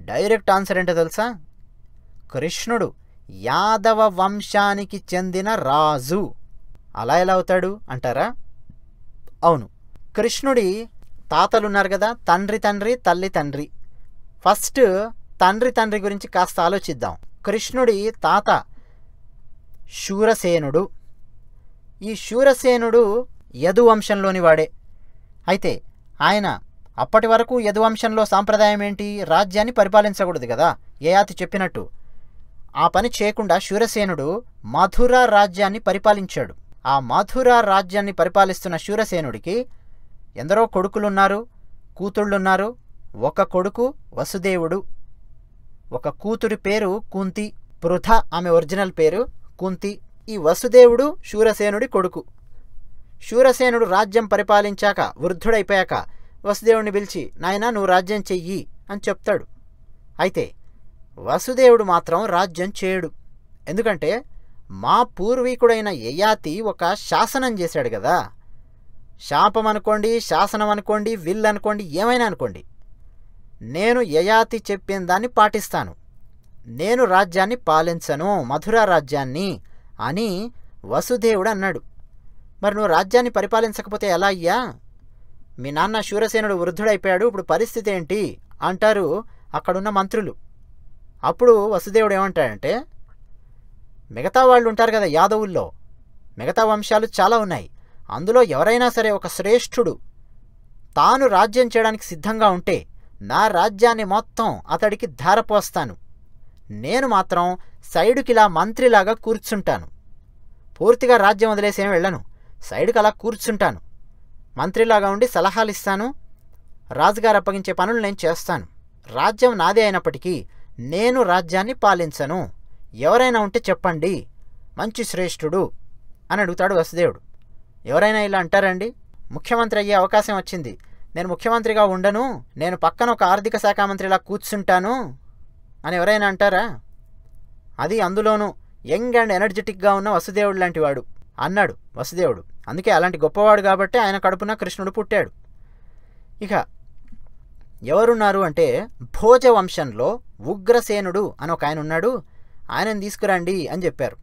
డైరెక్ట్ ఆన్సర్ ఏంటో తెలుసా? కృష్ణుడు యాదవ వంశానికి చెందిన రాజు. అలా ఎలా అవుతాడు అంటారా? అవును, కృష్ణుడి తాతలున్నారు కదా, తండ్రి తండ్రి తల్లి తండ్రి. ఫస్ట్ తండ్రి తండ్రి గురించి కాస్త ఆలోచిద్దాం. కృష్ణుడి తాత శూరసేనుడు. ఈ శూరసేనుడు యదువంశంలోని వాడే. అయితే ఆయన అప్పటి వరకు యదువంశంలో సాంప్రదాయం ఏంటి? రాజ్యాన్ని పరిపాలించకూడదు కదా, యయాతి చెప్పినట్టు. ఆ పని చేయకుండా శూరసేనుడు మధుర రాజ్యాన్ని పరిపాలించాడు. ఆ మధుర రాజ్యాన్ని పరిపాలిస్తున్న శూరసేనుడికి ఎందరో కొడుకులున్నారు, కూతుళ్ళున్నారు. ఒక కొడుకు వసుదేవుడు, ఒక కూతురి పేరు కుంతి. పృథ ఆమె ఒరిజినల్ పేరు కుంతి. ఈ వసుదేవుడు శూరసేనుడి కొడుకు. శూరసేనుడు రాజ్యం పరిపాలించాక వృద్ధుడైపోయాక వసుదేవుడిని పిలిచి, నాయనా నువ్వు రాజ్యం చెయ్యి అని చెప్తాడు. అయితే వసుదేవుడు మాత్రం రాజ్యం చేయడు. ఎందుకంటే మా పూర్వీకుడైన యయాతి ఒక శాసనం చేశాడు కదా. శాపం అనుకోండి, శాసనం అనుకోండి, విల్ అనుకోండి, ఏమైనా అనుకోండి, నేను యయాతి చెప్పిన దాన్ని పాటిస్తాను, నేను రాజ్యాన్ని పాలించను, మధుర రాజ్యాన్ని అని వసుదేవుడు అన్నాడు. మరి నువ్వు రాజ్యాన్ని పరిపాలించకపోతే ఎలా అయ్యా? మీ నాన్న శూరసేనుడు వృద్ధుడైపోయాడు, ఇప్పుడు పరిస్థితి ఏంటి అంటారు అక్కడున్న మంత్రులు. అప్పుడు వసుదేవుడు ఏమంటాడంటే, మిగతా వాళ్ళు ఉంటారు కదా యాదవుల్లో, మిగతా వంశాలు చాలా ఉన్నాయి, అందులో ఎవరైనా సరే ఒక శ్రేష్ఠుడు తాను రాజ్యం చేయడానికి సిద్ధంగా ఉంటే నా రాజ్యాన్ని మొత్తం అతడికి ధారపోస్తాను, నేను మాత్రం సైడుకిలా మంత్రిలాగా కూర్చుంటాను, పూర్తిగా రాజ్యం వదిలేసేం వెళ్ళను, సైడుకి అలా కూర్చుంటాను, మంత్రిలాగా ఉండి సలహాలు ఇస్తాను, రాజుగారు అప్పగించే పనులు నేను చేస్తాను, రాజ్యం నాదే అయినప్పటికీ నేను రాజ్యాన్ని పాలించను, ఎవరైనా ఉంటే చెప్పండి మంచి శ్రేష్ఠుడు అని అడుగుతాడు వసుదేవుడు. ఎవరైనా ఇలా అంటారండి? ముఖ్యమంత్రి అయ్యే అవకాశం వచ్చింది, నేను ముఖ్యమంత్రిగా ఉండను, నేను పక్కన ఒక ఆర్థిక శాఖ మంత్రిలా కూర్చుంటాను అని ఎవరైనా అంటారా? అది అందులోనూ యంగ్ అండ్ ఎనర్జెటిక్గా ఉన్న వసుదేవుడు లాంటి వాడు అన్నాడు వసుదేవుడు. అందుకే అలాంటి గొప్పవాడు కాబట్టి ఆయన కడుపున కృష్ణుడు పుట్టాడు. ఇక ఎవరున్నారు అంటే భోజ వంశంలో ఉగ్రసేనుడు అని ఒక ఆయన ఉన్నాడు, ఆయనను తీసుకురండి అని చెప్పారు.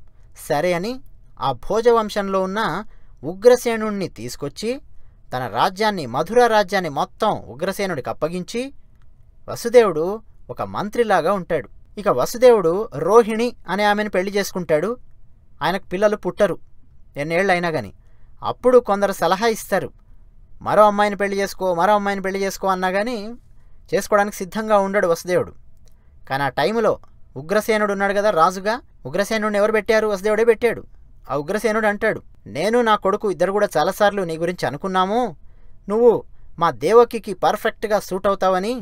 సరే అని ఆ భోజ వంశంలో ఉన్న ఉగ్రసేనుణ్ణి తీసుకొచ్చి తన రాజ్యాన్ని, మధుర రాజ్యాన్ని మొత్తం ఉగ్రసేనుడికి అప్పగించి వసుదేవుడు ఒక మంత్రిలాగా ఉంటాడు. ఇక వసుదేవుడు రోహిణి అనే ఆమెను పెళ్లి చేసుకుంటాడు. ఆయనకు పిల్లలు పుట్టరు ఎన్నేళ్ళు అయినా కానీ. అప్పుడు కొందరు సలహా ఇస్తారు, మరో అమ్మాయిని పెళ్లి చేసుకో, మరో అమ్మాయిని పెళ్లి చేసుకో అన్నా కానీ చేసుకోవడానికి సిద్ధంగా ఉండడు వసుదేవుడు. కానీ ఆ టైంలో ఉగ్రసేనుడు ఉన్నాడు కదా రాజుగా, ఉగ్రసేనుడిని ఎవరు పెట్టారు? వసుదేవుడే పెట్టాడు. ఆ ఉగ్రసేనుడు అంటాడు, నేను నా కొడుకు ఇద్దరు కూడా చాలాసార్లు నీ గురించి అనుకున్నాము, నువ్వు మా దేవకికి పర్ఫెక్ట్గా సూట్ అవుతావని,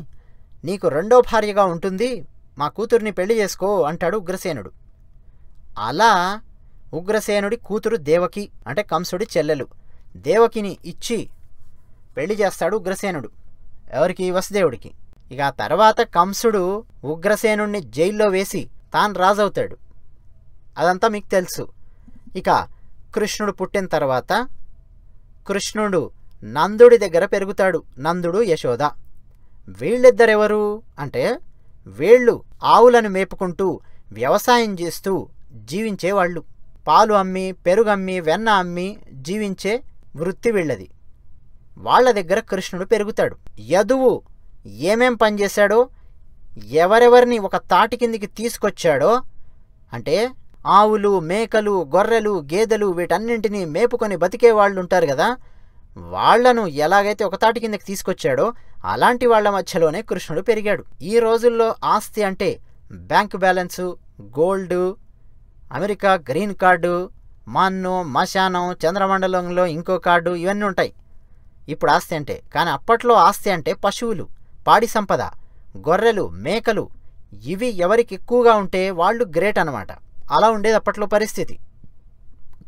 నీకు రెండో భార్యగా ఉంటుంది, మా కూతుర్ని పెళ్లి చేసుకో అంటాడు ఉగ్రసేనుడు. అలా ఉగ్రసేనుడి కూతురు దేవకి అంటే కంసుడి చెల్లెలు దేవకిని ఇచ్చి పెళ్లి చేస్తాడు ఉగ్రసేనుడు. ఎవరికి? వసుదేవుడికి. ఇక ఆ తర్వాత కంసుడు ఉగ్రసేనుడిని జైల్లో వేసి తాను రాజవుతాడు. అదంతా మీకు తెలుసు. ఇక కృష్ణుడు పుట్టిన తర్వాత కృష్ణుడు నందుడి దగ్గర పెరుగుతాడు, నందుడు యశోద. వీళ్ళిద్దరెవరు అంటే వీళ్ళు ఆవులను మేపుకుంటూ వ్యవసాయం చేస్తూ జీవించేవాళ్ళు. పాలు అమ్మి, పెరుగమ్మి, వెన్న అమ్మి జీవించే వృత్తి వీళ్ళది. వాళ్ళ దగ్గర కృష్ణుడు పెరుగుతాడు. యదువు ఏమేం పనిచేశాడో, ఎవరెవరిని ఒక తాటి కిందికి తీసుకొచ్చాడో, అంటే ఆవులు, మేకలు, గొర్రెలు, గేదెలు వీటన్నింటినీ మేపుకొని బతికే వాళ్ళు ఉంటారు కదా, వాళ్లను ఎలాగైతే ఒక తాటి కిందకి తీసుకొచ్చాడో అలాంటి వాళ్ల మధ్యలోనే కృష్ణుడు పెరిగాడు. ఈ రోజుల్లో ఆస్తి అంటే bank balance, gold, America green card, మన్ను, మశానం, చంద్రమండలంలో ఇంకో కార్డు, ఇవన్నీ ఉంటాయి ఇప్పుడు ఆస్తి అంటే. కానీ అప్పట్లో ఆస్తి అంటే పశువులు, పాడి సంపద, గొర్రెలు, మేకలు, ఇవి ఎవరికి ఎక్కువగా ఉంటే వాళ్ళు గ్రేట్ అనమాట. అలా ఉండేది అప్పట్లో పరిస్థితి.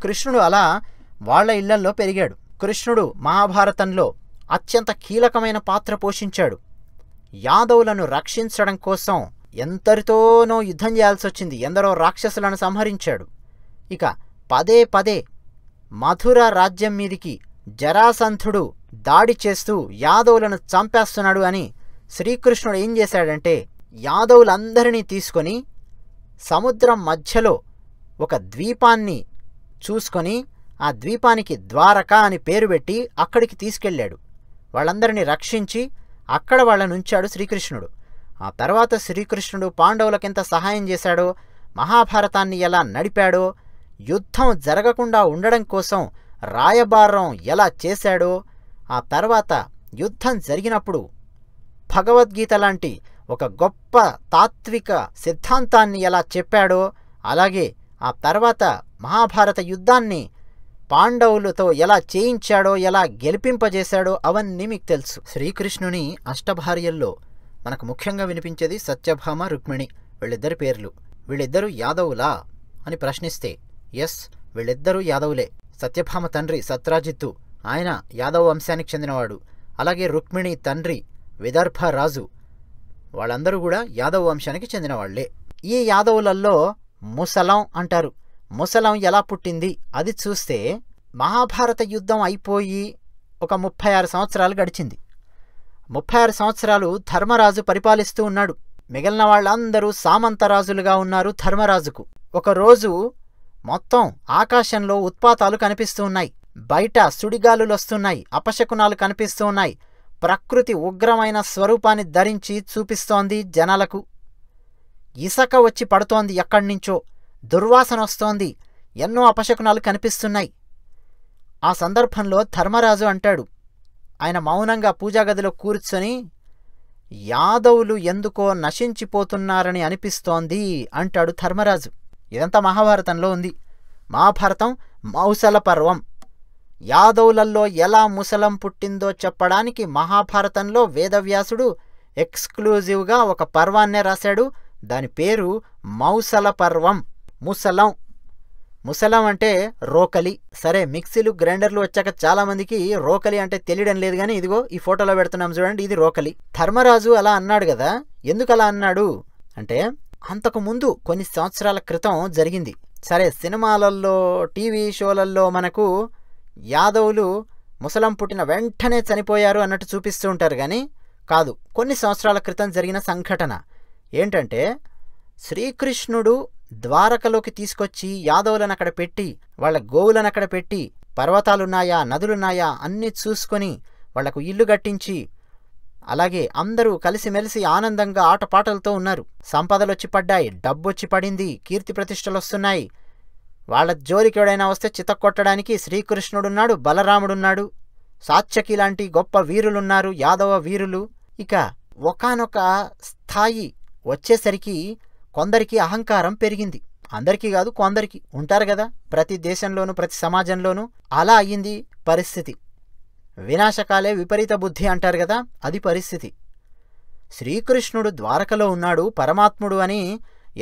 కృష్ణుడు అలా వాళ్ల ఇళ్లల్లో పెరిగాడు. కృష్ణుడు మహాభారతంలో అత్యంత కీలకమైన పాత్ర పోషించాడు. యాదవులను రక్షించడం కోసం ఎందరితోనో యుద్ధం చేయాల్సి వచ్చింది, ఎందరో రాక్షసులను సంహరించాడు. ఇక పదే పదే మధుర రాజ్యం మీదికి జరాసంధుడు దాడి చేస్తూ యాదవులను చంపేస్తున్నాడు అని శ్రీకృష్ణుడు ఏం చేశాడంటే యాదవులందరినీ తీసుకొని సముద్రం మధ్యలో ఒక ద్వీపాన్ని చూసుకొని ఆ ద్వీపానికి ద్వారక అని పేరు పెట్టి అక్కడికి తీసుకెళ్ళాడు. వాళ్ళందరినీ రక్షించి అక్కడ వాళ్ళని ఉంచాడు శ్రీకృష్ణుడు. ఆ తర్వాత శ్రీకృష్ణుడు పాండవులకెంత సహాయం చేశాడో, మహాభారతాన్ని ఎలా నడిపాడో, యుద్ధం జరగకుండా ఉండడం కోసం రాయబారం ఎలా చేశాడో, ఆ తర్వాత యుద్ధం జరిగినప్పుడు భగవద్గీత లాంటి ఒక గొప్ప తాత్విక సిద్ధాంతాన్ని ఎలా చెప్పాడో, అలాగే ఆ తర్వాత మహాభారత యుద్ధాన్ని పాండవులతో ఎలా చేయించాడో, ఎలా గెలిపింపజేశాడో అవన్నీ మీకు తెలుసు. శ్రీకృష్ణుని అష్టభార్యల్లో మనకు ముఖ్యంగా వినిపించేది సత్యభామ, రుక్మిణి. వీళ్ళిద్దరి పేర్లు. వీళ్ళిద్దరూ యాదవులా అని ప్రశ్నిస్తే ఎస్, వీళ్ళిద్దరూ యాదవులే. సత్యభామ తండ్రి సత్రాజిత్తు, ఆయన యాదవ వంశానికి చెందినవాడు. అలాగే రుక్మిణి తండ్రి విదర్భ రాజు. వాళ్ళందరూ కూడా యాదవ వంశానికి చెందిన వాళ్లే. ఈ యాదవులలో ముసలం అంటారు. ముసలం ఎలా పుట్టింది అది చూస్తే మహాభారత యుద్ధం అయిపోయి ఒక 36 సంవత్సరాలు గడిచింది. 36 సంవత్సరాలు ధర్మరాజు పరిపాలిస్తూ ఉన్నాడు. మిగిలిన వాళ్ళందరూ సామంతరాజులుగా ఉన్నారు ధర్మరాజుకు. ఒకరోజు మొత్తం ఆకాశంలో ఉత్పాతాలు కనిపిస్తూ ఉన్నాయి, బయట సుడిగాలులొస్తున్నాయి, అపశకునాలు కనిపిస్తూ ఉన్నాయి. ప్రకృతి ఉగ్రమైన స్వరూపాన్ని ధరించి చూపిస్తోంది జనాలకు. ఇసక వచ్చి పడుతోంది ఎక్కడ్నించో, దుర్వాసన వస్తోంది, ఎన్నో అపశకునాలు కనిపిస్తున్నాయి. ఆ సందర్భంలో ధర్మరాజు అంటాడు, ఆయన మౌనంగా పూజాగదిలో కూర్చొని, యాదవులు ఎందుకో నశించిపోతున్నారని అనిపిస్తోంది అంటాడు ధర్మరాజు. ఇదంతా మహాభారతంలో ఉంది. మహాభారతం మౌసల పర్వం. యాదవులల్లో ఎలా ముసలం పుట్టిందో చెప్పడానికి మహాభారతంలో వేదవ్యాసుడు ఎక్స్క్లూజివ్గా ఒక పర్వాన్నే రాశాడు. దాని పేరు మౌసల పర్వం. ముసలం. ముసలం అంటే రోకలి. సరే, మిక్సీలు గ్రైండర్లు వచ్చాక చాలామందికి రోకలి అంటే తెలియడం లేదు, కానీ ఇదిగో ఈ ఫోటోలో పెడుతున్నాం చూడండి, ఇది రోకలి. ధర్మరాజు అలా అన్నాడు కదా. ఎందుకు అలా అన్నాడు అంటే, అంతకుముందు కొన్ని సంవత్సరాల క్రితం జరిగింది. సరే, సినిమాలలో టీవీ షోలలో మనకు యాదవులు ముసలం పుట్టిన వెంటనే చనిపోయారు అన్నట్టు చూపిస్తూ ఉంటారు, కానీ కాదు. కొన్ని సంవత్సరాల క్రితం జరిగిన సంఘటన ఏంటంటే, శ్రీకృష్ణుడు ద్వారకలోకి తీసుకొచ్చి యాదవులను అక్కడ పెట్టి, వాళ్ళ గోవులను అక్కడ పెట్టి, పర్వతాలున్నాయా నదులున్నాయా అన్నీ చూసుకొని వాళ్లకు ఇల్లు కట్టించి, అలాగే అందరూ కలిసిమెలిసి ఆనందంగా ఆటపాటలతో ఉన్నారు. సంపదలొచ్చి పడ్డాయి, డబ్బొచ్చి పడింది, కీర్తి ప్రతిష్టలొస్తున్నాయి. వాళ్ళ జోలికి ఎవడైనా వస్తే చితక్కొట్టడానికి శ్రీకృష్ణుడున్నాడు, బలరాముడున్నాడు, సాత్యకి లాంటి గొప్ప వీరులున్నారు, యాదవ వీరులు. ఇక ఒకానొక స్థాయి వచ్చేసరికి కొందరికి అహంకారం పెరిగింది. అందరికీ కాదు, కొందరికి ఉంటారు కదా, ప్రతి దేశంలోనూ ప్రతి సమాజంలోనూ. అలా అయ్యింది పరిస్థితి. వినాశకాలే విపరీత బుద్ధి అంటారు కదా, అది పరిస్థితి. శ్రీకృష్ణుడు ద్వారకలో ఉన్నాడు, పరమాత్ముడు అని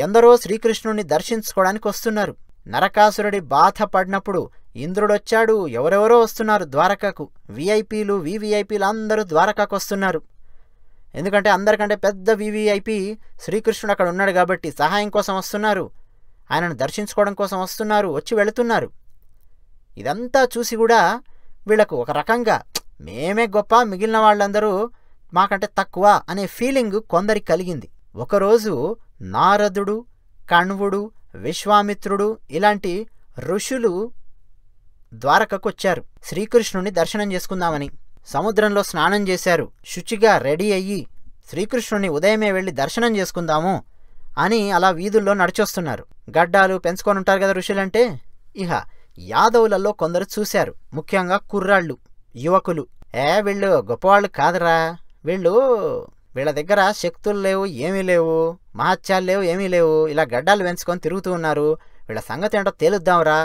ఎందరో శ్రీకృష్ణుడిని దర్శించుకోవడానికి వస్తున్నారు. నరకాసురుడి బాధ పడినప్పుడు ఇంద్రుడొచ్చాడు, ఎవరెవరో వస్తున్నారు ద్వారకకు. విఐపీలు వివిఐపీలు అందరూ ద్వారకకు వస్తున్నారు. ఎందుకంటే అందరికంటే పెద్ద వివిఐపి శ్రీకృష్ణుడు అక్కడ ఉన్నాడు కాబట్టి సహాయం కోసం వస్తున్నారు, ఆయనను దర్శించుకోవడం కోసం వస్తున్నారు, వచ్చి వెళుతున్నారు. ఇదంతా చూసి కూడా వీళ్లకు ఒక రకంగా మేమే గొప్ప, మిగిలిన వాళ్ళందరూ మాకంటే తక్కువ అనే ఫీలింగ్ కొందరికి కలిగింది. ఒకరోజు నారదుడు, కణ్వుడు, విశ్వామిత్రుడు ఇలాంటి ఋషులు ద్వారకకు వచ్చారు శ్రీకృష్ణుడిని దర్శనం చేసుకుందామని. సముద్రంలో స్నానం చేశారు, శుచిగా రెడీ అయ్యి శ్రీకృష్ణుడిని ఉదయమే వెళ్ళి దర్శనం చేసుకుందాము అని అలా వీధుల్లో నడిచొస్తున్నారు. గడ్డాలు పెంచుకొని ఉంటారు కదా ఋషులంటే. ఇహ యాదవులలో కొందరు చూశారు, ముఖ్యంగా కుర్రాళ్ళు, యువకులు. వీళ్ళు గొప్పవాళ్ళు కాదురా, వీళ్ళ దగ్గర శక్తులు లేవు, ఏమీ లేవు, మహత్యాలు లేవు, ఏమీ లేవు, ఇలా గడ్డాలు పెంచుకొని తిరుగుతూ ఉన్నారు, వీళ్ళ సంగతి ఏంటో తేలుద్దాంరా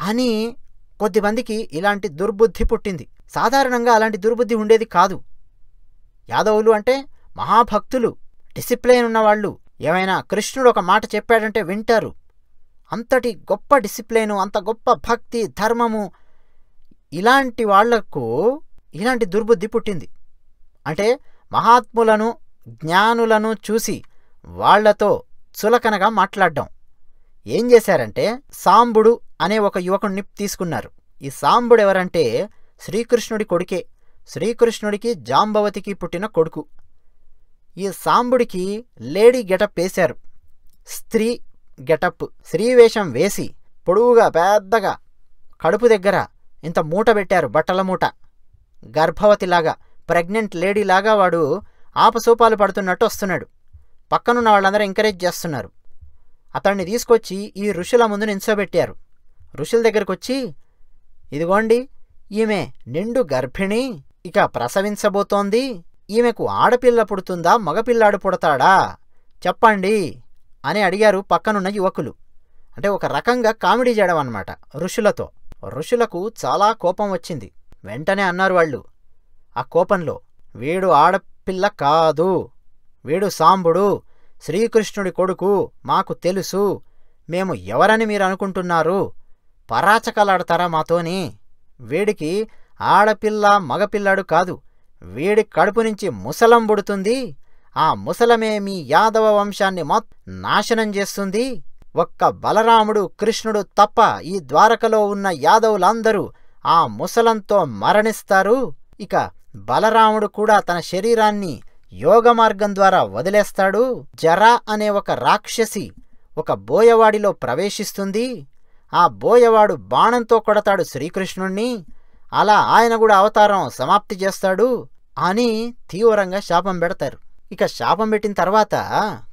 అని కొద్దిమందికి ఇలాంటి దుర్బుద్ధి పుట్టింది. సాధారణంగా అలాంటి దుర్బుద్ధి ఉండేది కాదు. యాదవులు అంటే మహాభక్తులు, డిసిప్లైన్ ఉన్నవాళ్ళు. ఏమైనా కృష్ణుడు ఒక మాట చెప్పాడంటే వింటారు. అంతటి గొప్ప డిసిప్లైను, అంత గొప్ప భక్తి, ధర్మము. ఇలాంటి వాళ్లకు ఇలాంటి దుర్బుద్ధి పుట్టింది. అంటే మహాత్ములను, జ్ఞానులను చూసి వాళ్లతో చులకనగా మాట్లాడడం. ఏం చేశారంటే, సాంబుడు అనే ఒక యువకుడిని తీసుకున్నారు. ఈ సాంబుడు ఎవరంటే శ్రీకృష్ణుడి కొడుకే. శ్రీకృష్ణుడికి జాంబవతికి పుట్టిన కొడుకు. ఈ సాంబుడికి లేడీ గెటప్ వేశారు, స్త్రీ గెటప్. స్త్రీవేషం వేసి పొడవుగా పెద్దగా కడుపు దగ్గర ఇంత మూట పెట్టారు, బట్టల మూట. గర్భవతిలాగా, ప్రెగ్నెంట్ లేడీలాగా వాడు ఆపసోపాలు పడుతున్నట్టు వస్తున్నాడు. పక్కనున్న వాళ్ళందరూ ఎంకరేజ్ చేస్తున్నారు. అతన్ని తీసుకొచ్చి ఈ ఋషుల ముందు నించోబెట్టారు. ఋషుల దగ్గరకు వచ్చి, ఇదిగోండి ఈమె నిండు గర్భిణి, ఇక ప్రసవించబోతోంది, ఈమెకు ఆడపిల్ల పుడుతుందా మగపిల్లాడు పుడతాడా చెప్పండి అని అడిగారు పక్కనున్న యువకులు. అంటే ఒక రకంగా కామెడీ చేయడం అన్నమాట ఋషులతో. ఋషులకు చాలా కోపం వచ్చింది. వెంటనే అన్నారు వాళ్ళు ఆ కోపంలో, వీడు ఆడపిల్ల కాదు, వీడు సాంబుడు, శ్రీకృష్ణుడి కొడుకు, మాకు తెలుసు. మేము ఎవరని మీరు అనుకుంటున్నారు? పరాచకాలాడతారా మాతోని? వీడికి ఆడపిల్ల మగపిల్లాడు కాదు, వీడి కడుపు నుంచి ముసలం పుడుతుంది, ఆ ముసలమే మీ యాదవ వంశాన్ని నాశనం చేస్తుంది. ఒక్క బలరాముడు కృష్ణుడు తప్ప ఈ ద్వారకలో ఉన్న యాదవులందరూ ఆ ముసలంతో మరణిస్తారు. ఇక బలరాముడు కూడా తన శరీరాన్ని యోగమార్గం ద్వారా వదిలేస్తాడు. జరా అనే ఒక రాక్షసి ఒక బోయవాడిలో ప్రవేశిస్తుంది. ఆ బోయవాడు బాణంతో కొడతాడు శ్రీకృష్ణుణ్ణి. అలా ఆయన కూడా అవతారం సమాప్తి చేస్తాడు అని తీవ్రంగా శాపం పెడతారు. ఇక శాపం పెట్టిన తర్వాత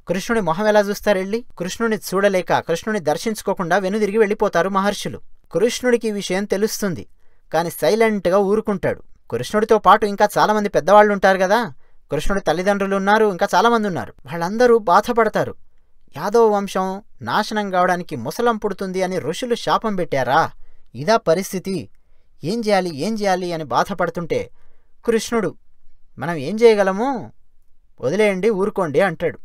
కృష్ణుని మొహం ఎలా చూస్తారెళ్ళి? కృష్ణుని చూడలేక, కృష్ణుని దర్శించుకోకుండా వెనుదిరిగి వెళ్ళిపోతారు మహర్షులు. కృష్ణుడికి ఈ విషయం తెలుస్తుంది, కాని సైలెంట్గా ఊరుకుంటాడు. కృష్ణుడితో పాటు ఇంకా చాలామంది పెద్దవాళ్ళు ఉంటారు కదా, కృష్ణుడి తల్లిదండ్రులు ఉన్నారు, ఇంకా చాలామంది ఉన్నారు. వాళ్ళందరూ బాధపడతారు. యాదవ వంశం నాశనం కావడానికి ముసలం పుడుతుంది అని ఋషులు శాపం పెట్టారా? ఇదా పరిస్థితి, ఏం చేయాలి అని బాధపడుతుంటే కృష్ణుడు మనం ఏం చేయగలము, వదిలేయండి, ఊరుకోండి అంటాడు.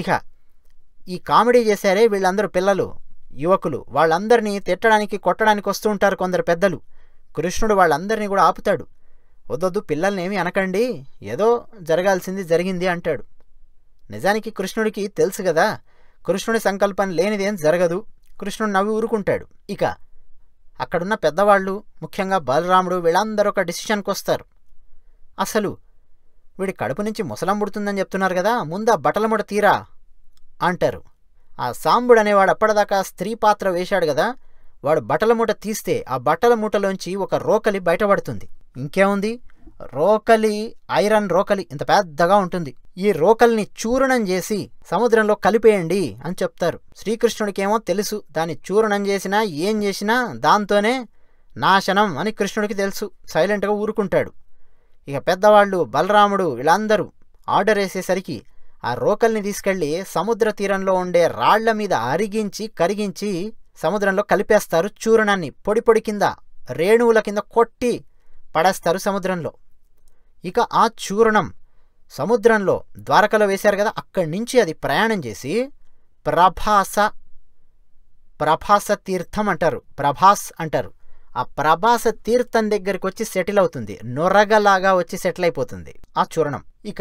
ఇక ఈ కామెడీ చేశారే వీళ్ళందరూ పిల్లలు, యువకులు, వాళ్ళందరినీ తిట్టడానికి కొట్టడానికి వస్తూ ఉంటారు కొందరు పెద్దలు. కృష్ణుడు వాళ్ళందరినీ కూడా ఆపుతాడు. వద్దొద్దు, పిల్లల్నేమీ అనకండి, ఏదో జరగాల్సింది జరిగింది అంటాడు. నిజానికి కృష్ణుడికి తెలుసు కదా, కృష్ణుడి సంకల్పం లేనిదేం జరగదు. కృష్ణుడు నవ్వి ఊరుకుంటాడు. ఇక అక్కడున్న పెద్దవాళ్ళు, ముఖ్యంగా బలరాముడు, వీళ్ళందరూ ఒక డిసిషన్కి వస్తారు. అసలు వీడి కడుపు నుంచి ముసలం పుడుతుందని చెప్తున్నారు కదా, ముందా బట్టల ముడ తీరా అంటారు. ఆ సాంబుడు అనేవాడు అప్పటిదాకా స్త్రీ పాత్ర వేశాడు కదా, వాడు బట్టల మూట తీస్తే ఆ బట్టల మూటలోంచి ఒక రోకలి బయటపడుతుంది. ఇంకేముంది, రోకలి, ఐరన్ రోకలి, ఇంత పెద్దగా ఉంటుంది. ఈ రోకల్ని చూర్ణం చేసి సముద్రంలో కలిపేయండి అని చెప్తారు. శ్రీకృష్ణుడికేమో తెలుసు, దాన్ని చూర్ణం చేసినా ఏం చేసినా దాంతోనే నాశనం అని కృష్ణుడికి తెలుసు. సైలెంట్గా ఊరుకుంటాడు. ఇక పెద్దవాళ్ళు, బలరాముడు, వీళ్ళందరూ ఆర్డర్ వేసేసరికి ఆ రోకల్ని తీసుకెళ్లి సముద్ర తీరంలో ఉండే రాళ్ల మీద అరిగించి కరిగించి సముద్రంలో కలిపేస్తారు. చూర్ణాన్ని పొడి పొడి కింద, రేణువుల కింద కొట్టి పడేస్తారు సముద్రంలో. ఇక ఆ చూర్ణం సముద్రంలో ద్వారకలో వేశారు కదా, అక్కడి నుంచి అది ప్రయాణం చేసి ప్రభాస తీర్థం అంటారు, ప్రభాస్ అంటారు. ఆ ప్రభాస తీర్థం దగ్గరికి వచ్చి సెటిల్ అవుతుంది. నొరగలాగా వచ్చి సెటిల్ అయిపోతుంది ఆ చూర్ణం. ఇక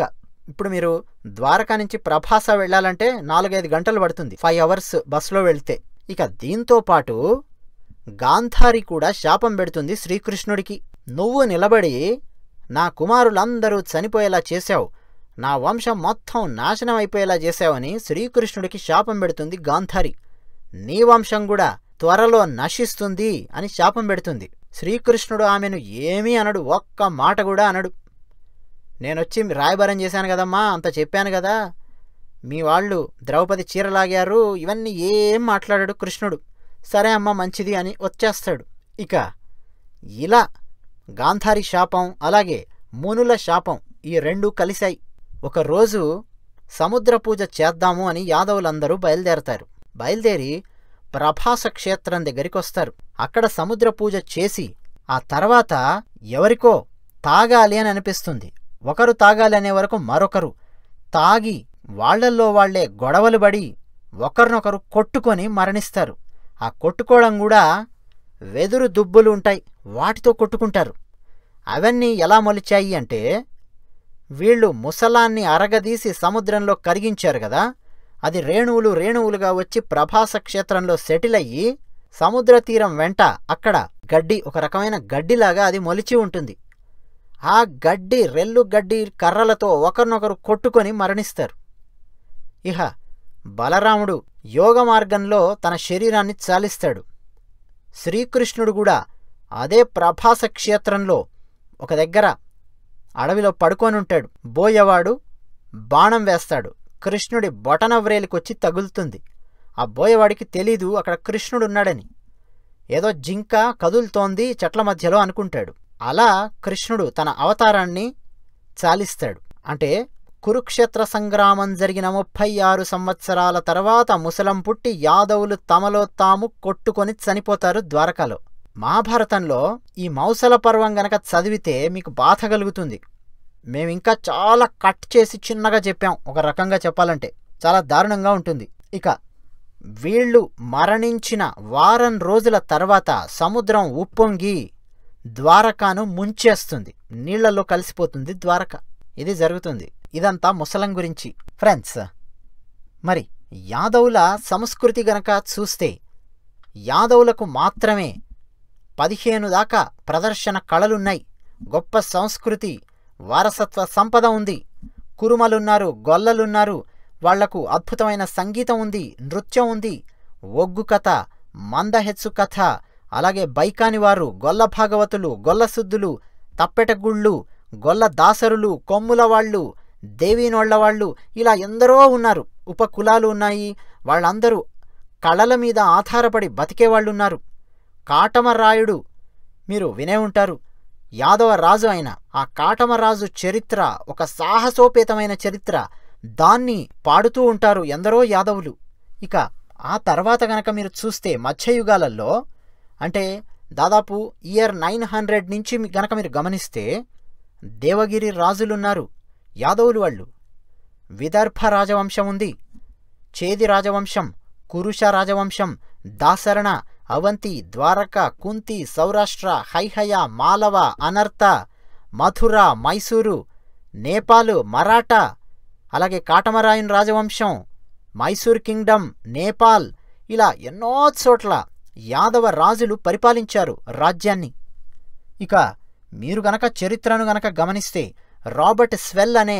ఇప్పుడు మీరు ద్వారకా నుంచి ప్రభాస వెళ్ళాలంటే 4-5 గంటలు పడుతుంది, 5 hours బస్సులో వెళ్తే. ఇక దీంతో పాటు గాంధారి కూడా శాపం పెడుతుంది శ్రీకృష్ణుడికి. నువ్వు నిలబడి నా కుమారులందరూ చనిపోయేలా చేశావు, నా వంశం మొత్తం నాశనం అయిపోయేలా చేశావని శ్రీకృష్ణుడికి శాపం పెడుతుంది గాంధారి. నీ వంశం కూడా త్వరలో నశిస్తుంది అని శాపం పెడుతుంది. శ్రీకృష్ణుడు ఆమెను ఏమీ అనడు, ఒక్క మాట కూడా అనడు. నేనొచ్చి రాయబారం చేశాను కదమ్మా, అంత చెప్పాను కదా, మీ వాళ్ళు ద్రౌపది చీరలాగారు, ఇవన్నీ ఏం మాట్లాడాడు కృష్ణుడు. సరే అమ్మ మంచిది అని వచ్చేస్తాడు. ఇక ఇలా గాంధారి శాపం అలాగే మునుల శాపం ఈ రెండూ కలిశాయి. ఒకరోజు సముద్ర పూజ చేద్దాము అని యాదవులందరూ బయలుదేరతారు. బయలుదేరి ప్రభాస క్షేత్రం దగ్గరికి వస్తారు. అక్కడ సముద్ర పూజ చేసి ఆ తర్వాత ఎవరికో తాగాలి అని అనిపిస్తుంది. ఒకరు తాగాలి అనే వరకు మరొకరు తాగి వాళ్లల్లో వాళ్లే గొడవలు పడి ఒకరినొకరు కొట్టుకొని మరణిస్తారు. ఆ కొట్టుకోవడం కూడా వెదురు దుబ్బులు ఉంటాయి, వాటితో కొట్టుకుంటారు. అవన్నీ ఎలా మొలిచాయి అంటే, వీళ్ళు ముసలాన్ని అరగదీసి సముద్రంలో కరిగించారు కదా, అది రేణువులు రేణువులుగా వచ్చి ప్రభాస క్షేత్రంలో సెటిల్ అయ్యి సముద్ర తీరం వెంట అక్కడ గడ్డి, ఒక రకమైన గడ్డిలాగా అది మొలిచి ఉంటుంది. ఆ గడ్డి, రెల్లు గడ్డి కర్రలతో ఒకరినొకరు కొట్టుకొని మరణిస్తారు. ఇహ బలరాముడు యోగ మార్గంలో తన శరీరాన్ని చాలిస్తాడు. శ్రీకృష్ణుడు కూడా అదే ప్రభాస క్షేత్రంలో ఒక దగ్గర అడవిలో పడుకొనుంటాడు. బోయవాడు బాణం వేస్తాడు, కృష్ణుడి బొటనవ్రేలికొచ్చి తగులుతుంది. ఆ బోయవాడికి తెలీదు అక్కడ కృష్ణుడున్నాడని. ఏదో జింక కదులుతోంది చెట్ల మధ్యలో అనుకుంటాడు. అలా కృష్ణుడు తన అవతారాన్ని చాలిస్తాడు. అంటే కురుక్షేత్ర సంగ్రామం జరిగిన 36 సంవత్సరాల తర్వాత ముసలం పుట్టి యాదవులు తమలో తాము కొట్టుకొని చనిపోతారు ద్వారకాలో. మహాభారతంలో ఈ మౌసల పర్వం గనక చదివితే మీకు బాధ కలుగుతుంది. మేమింకా చాలా కట్ చేసి చిన్నగా చెప్పాం, ఒక రకంగా చెప్పాలంటే చాలా దారుణంగా ఉంటుంది. ఇక వీళ్ళు మరణించిన వారం రోజుల తర్వాత సముద్రం ఉప్పొంగి ద్వారకాను ముంచేస్తుంది, నీళ్లలో కలిసిపోతుంది ద్వారక. ఇది జరుగుతుంది. ఇదంతా ముసలం గురించి. ఫ్రెండ్స్, మరి యాదవుల సంస్కృతి గనక చూస్తే యాదవులకు మాత్రమే 15 దాకా ప్రదర్శన కళలున్నాయి. గొప్ప సంస్కృతి, వారసత్వ సంపద ఉంది. కురుమలున్నారు, గొల్లలున్నారు, వాళ్లకు అద్భుతమైన సంగీతం ఉంది, నృత్యం ఉంది, ఒగ్గు కథ, మందహెచ్చు కథ, అలాగే బైకానివారు, గొల్ల భాగవతులు, గొల్లసుద్దులు, తప్పెటగుళ్ళు, గొల్ల దాసరులు, కొమ్ములవాళ్ళు, దేవీనోళ్లవాళ్ళు, ఇలా ఎందరో ఉన్నారు. ఉపకులాలు ఉన్నాయి. వాళ్ళందరూ కళల మీద ఆధారపడి బతికేవాళ్ళున్నారు. కాటమరాయుడు మీరు వినే ఉంటారు. యాదవ రాజు అయిన ఆ కాటమరాజు చరిత్ర ఒక సాహసోపేతమైన చరిత్ర. దాన్ని పాడుతూ ఉంటారు ఎందరో యాదవులు. ఇక ఆ తర్వాత గనక మీరు చూస్తే మధ్యయుగాలలో, అంటే దాదాపు ఇయర్ 900 నుంచి గనక మీరు గమనిస్తే దేవగిరి రాజులున్నారు, యాదవులు వాళ్ళు. విదర్భ రాజవంశం ఉంది, చేది రాజవంశం, కురుష రాజవంశం, దాసరణ, అవంతి, ద్వారక, కుంతి, సౌరాష్ట్ర, హైహయ, మాలవ, అనర్త, మథుర, మైసూరు, నేపాలు, మరాఠా, అలాగే కాటమరాయన్ రాజవంశం, మైసూర్ కింగ్డమ్, నేపాల్, ఇలా ఎన్నో చోట్ల యాదవ రాజులు పరిపాలించారు రాజ్యాన్ని. ఇక మీరు గనక చరిత్రను గనక గమనిస్తే రాబర్ట్ స్వెల్ అనే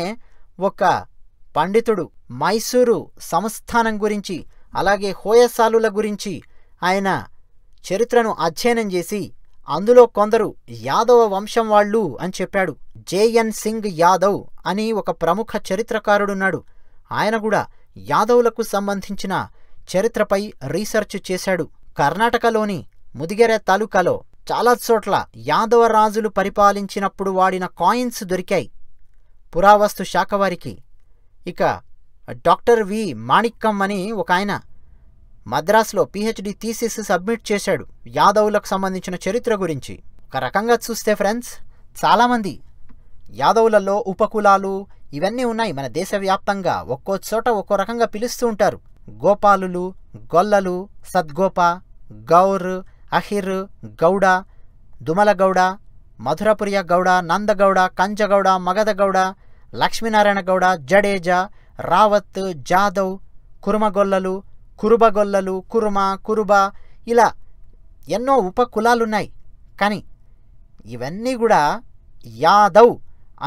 ఒక పండితుడు మైసూరు సంస్థానం గురించి, అలాగే హోయసాలుల గురించి ఆయన చరిత్రను అధ్యయనం చేసి అందులో కొందరు యాదవ వంశం వాళ్ళు అని చెప్పాడు. జేఎన్ సింగ్ యాదవ్ అని ఒక ప్రముఖ చరిత్రకారుడున్నాడు. ఆయన కూడా యాదవులకు సంబంధించిన చరిత్రపై రీసెర్చ్ చేశాడు. కర్ణాటకలోని ముదిగెర తాలూకాలో చాలా చోట్ల యాదవ రాజులు పరిపాలించినప్పుడు వాడిన కాయిన్స్ దొరికాయి పురావస్తు శాఖ వారికి. ఇక డాక్టర్ వి మాణిక్కం అని ఒక ఆయన మద్రాసులో పిహెచ్డి థీసిస్ సబ్మిట్ చేశాడు యాదవులకు సంబంధించిన చరిత్ర గురించి. ఒక రకంగా చూస్తే ఫ్రెండ్స్, చాలామంది యాదవులలో ఉపకులాలు ఇవన్నీ ఉన్నాయి మన దేశవ్యాప్తంగా. ఒక్కో చోట ఒక్కో రకంగా పిలుస్తూ ఉంటారు. గోపాలులు, గొల్లలు, సద్గోప, గౌర్, అహిర్, గౌడ, దుమలగౌడ, మధురపురియ గౌడ, నందగౌడ, కంచగౌడ, మగధగౌడ, లక్ష్మీనారాయణ గౌడ, జడేజా, రావత్, జాదవ్, కురుమగొల్లలు, కురుబగొల్లలు, కురుమ, కురుబ, ఇలా ఎన్నో ఉపకులాలున్నాయి. కానీ ఇవన్నీ కూడా యాదవ్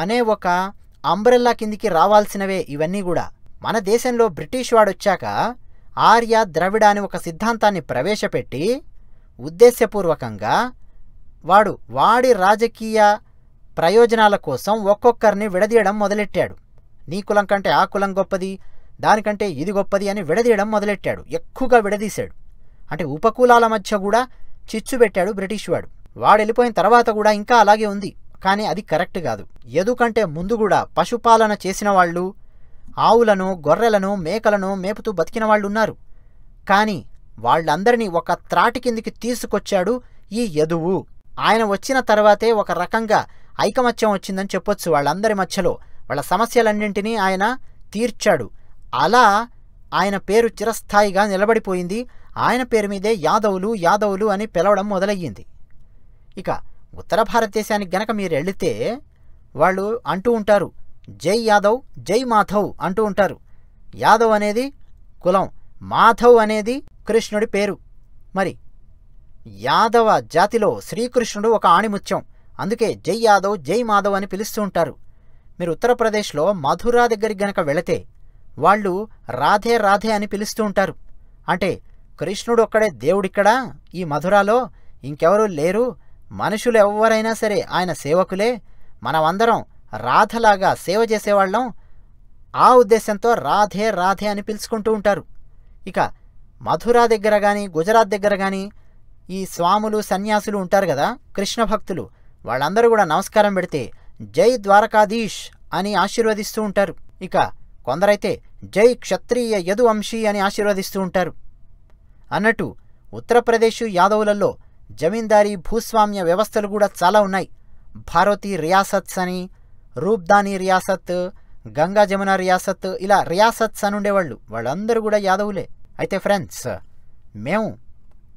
అనే ఒక అంబ్రెల్లా కిందికి రావాల్సినవే. ఇవన్నీ కూడా మన దేశంలో బ్రిటిష్ వాడొచ్చాక ఆర్య ద్రవిడ అని ఒక సిద్ధాంతాన్ని ప్రవేశపెట్టి ఉద్దేశ్యపూర్వకంగా వాడి రాజకీయ ప్రయోజనాల కోసం ఒక్కొక్కరిని విడదీయడం మొదలెట్టాడు. నీ కులం కంటే ఆ కులం గొప్పది, దానికంటే ఇది గొప్పది అని విడదీయడం మొదలెట్టాడు. ఎక్కువగా విడదీశాడు. అంటే ఉపకులాల మధ్య కూడా చిచ్చు పెట్టాడు బ్రిటిష్ వాడు. వాడు వెళ్ళిపోయిన తర్వాత కూడా ఇంకా అలాగే ఉంది. కానీ అది కరెక్ట్ కాదు. ఎందుకంటే ముందు కూడా పశుపాలన చేసిన వాళ్ళు, ఆవులను, గొర్రెలను, మేకలను మేపుతూ బతికిన వాళ్ళు ఉన్నారు. కానీ వాళ్ళందరినీ ఒక త్రాటి కిందికి తీసుకొచ్చాడు ఈ యదువు. ఆయన వచ్చిన తర్వాతే ఒక రకంగా ఐకమత్యం వచ్చిందని చెప్పొచ్చు. వాళ్ళందరి మధ్యలో వాళ్ళ సమస్యలన్నింటినీ ఆయన తీర్చాడు. అలా ఆయన పేరు చిరస్థాయిగా నిలబడిపోయింది. ఆయన పేరు మీదే యాదవులు యాదవులు అని పిలవడం మొదలయ్యింది. ఇక ఉత్తర భారతదేశానికి గనక మీరు వెళితే వాళ్ళు అంటూ ఉంటారు జై యాదవ్, జై మాధవ్ అంటూ ఉంటారు. యాదవ్ అనేది కులం, మాధవ్ అనేది కృష్ణుడి పేరు. మరి యాదవ జాతిలో శ్రీకృష్ణుడు ఒక ఆణిముత్యం. అందుకే జై యాదవ్, జై మాధవ్ అని పిలుస్తూ ఉంటారు. మీరు ఉత్తరప్రదేశ్లో మధురా దగ్గరికి గనక వెళితే వాళ్ళు రాధే రాధే అని పిలుస్తూ ఉంటారు. అంటే కృష్ణుడు ఒక్కడే దేవుడిక్కడ, ఈ మధురాలో ఇంకెవరూ లేరు, మనుషులు ఎవరైనా సరే ఆయన సేవకులే, మనమందరం రాధలాగా సేవ చేసేవాళ్ళం, ఆ ఉద్దేశంతో రాధే రాధే అని పిలుచుకుంటూ ఉంటారు. ఇక మధురా దగ్గర కానీ గుజరాత్ దగ్గర కానీ ఈ స్వాములు సన్యాసులు ఉంటారు కదా, కృష్ణ భక్తులు, వాళ్ళందరూ కూడా నమస్కారం పెడితే జై ద్వారకాధీష్ అని ఆశీర్వదిస్తూ ఉంటారు. ఇక కొందరైతే జై క్షత్రియ యదువంశీ అని ఆశీర్వదిస్తూ ఉంటారు. అన్నట్టు ఉత్తరప్రదేశ్ యాదవులలో జమీందారీ భూస్వామ్య వ్యవస్థలు కూడా చాలా ఉన్నాయి. భారతీ రియాసత్స్ అని, రూప్దానీ రియాసత్, గంగా జమున రియాసత్, ఇలా రియాసత్స్ అని ఉండేవాళ్ళు. వాళ్ళందరూ కూడా యాదవులే. అయితే ఫ్రెండ్స్, మేము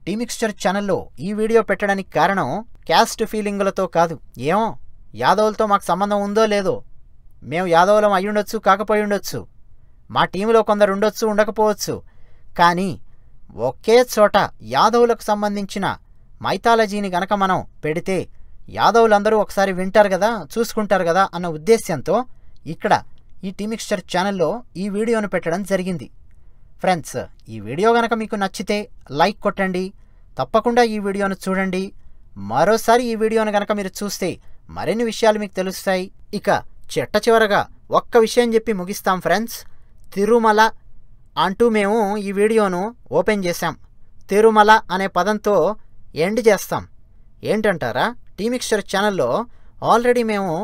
టీ మిక్స్చర్ ఛానల్లో ఈ వీడియో పెట్టడానికి కారణం క్యాస్ట్ ఫీలింగులతో కాదు. ఏమో యాదవులతో మాకు సంబంధం ఉందో లేదో, మేము యాదవులం అయ్యుండొచ్చు, కాకపోయి ఉండొచ్చు, మా టీంలో కొందరు ఉండొచ్చు, ఉండకపోవచ్చు, కానీ ఒకే చోట యాదవులకు సంబంధించిన మైథాలజీని గనక మనం పెడితే యాదవులందరూ ఒకసారి వింటారు కదా, చూసుకుంటారు కదా అన్న ఉద్దేశ్యంతో ఇక్కడ ఈ టీ మిక్స్చర్ ఛానల్లో ఈ వీడియోను పెట్టడం జరిగింది. ఫ్రెండ్స్, ఈ వీడియో గనక మీకు నచ్చితే లైక్ కొట్టండి, తప్పకుండా ఈ వీడియోను చూడండి. మరోసారి ఈ వీడియోను గనక మీరు చూస్తే మరిన్ని విషయాలు మీకు తెలుస్తాయి. ఇక చిట్ట చివరగా ఒక్క విషయం చెప్పి ముగిస్తాం ఫ్రెండ్స్. తిరుమల అంటూ మేము ఈ వీడియోను ఓపెన్ చేశాం. తిరుమల అనే పదంతో ఎండ్ చేస్తాం. ఏంటంటారా? టీ మిక్స్చర్ ఛానల్లో ఆల్రెడీ మేము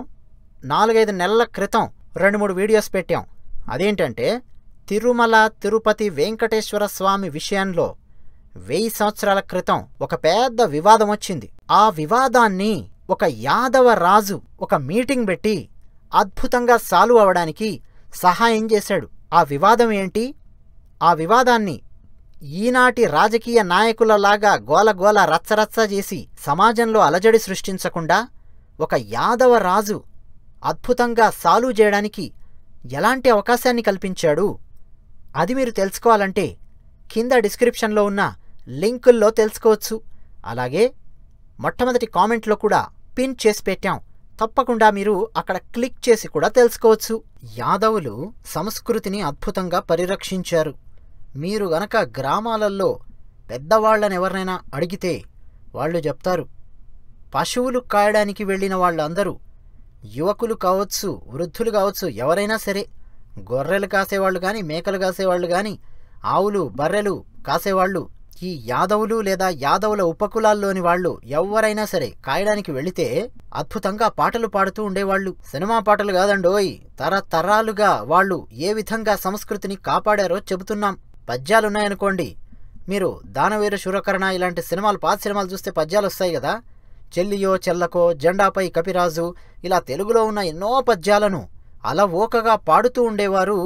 4-5 నెలల క్రితం 2-3 వీడియోస్ పెట్టాం. అదేంటంటే తిరుమల తిరుపతి వెంకటేశ్వర స్వామి విషయంలో 1000 సంవత్సరాల క్రితం ఒక పెద్ద వివాదం వచ్చింది. ఆ వివాదాన్ని ఒక యాదవ రాజు ఒక మీటింగ్ పెట్టి అద్భుతంగా సాల్వ్ అవ్వడానికి సహాయం చేశాడు. ఆ వివాదం ఏంటి? ఆ వివాదాన్ని ఈనాటి రాజకీయ నాయకులలాగా గోలగోల రచ్చరచ్చ చేసి సమాజంలో అలజడి సృష్టించకుండా ఒక యాదవ రాజు అద్భుతంగా సాల్వ్ చేయడానికి ఎలాంటి అవకాశాన్ని కల్పించాడు, అది మీరు తెలుసుకోవాలంటే కింద డిస్క్రిప్షన్లో ఉన్న లింకుల్లో తెలుసుకోవచ్చు. అలాగే మొట్టమొదటి కామెంట్లో కూడా పిన్ చేసి పెట్టాం, తప్పకుండా మీరు అక్కడ క్లిక్ చేసి కూడా తెలుసుకోవచ్చు. యాదవులు సంస్కృతిని అద్భుతంగా పరిరక్షించారు. మీరు గనక గ్రామాలలో పెద్దవాళ్ళని ఎవరినైనా అడిగితే వాళ్ళు చెప్తారు, పశువులు కాయడానికి వెళ్ళిన వాళ్ళందరూ యువకులు కావచ్చు, వృద్ధులు కావచ్చు, ఎవరైనా సరే, గొర్రెలు కాసేవాళ్ళు కానీ, మేకలు కాసేవాళ్ళు కానీ, ఆవులు బర్రెలు కాసేవాళ్ళు, ఈ యాదవులు లేదా యాదవుల ఉపకులాల్లోని వాళ్ళు ఎవరైనా సరే కాయడానికి వెళితే అద్భుతంగా పాటలు పాడుతూ ఉండేవాళ్ళు. సినిమా పాటలు కాదండోయ్, తరతరాలుగా వాళ్ళు ఏ విధంగా సంస్కృతిని కాపాడారో చెబుతున్నాం. పద్యాలున్నాయనుకోండి, మీరు దానవీర శూరకర్ణ ఇలాంటి సినిమాలు, పాత సినిమాలు చూస్తే పద్యాలు వస్తాయి కదా. చెల్లియో చెల్లకో, జెండాపై కపిరాజు, ఇలా తెలుగులో ఉన్న ఎన్నో పద్యాలను అలవోకగా పాడుతూ ఉండేవారు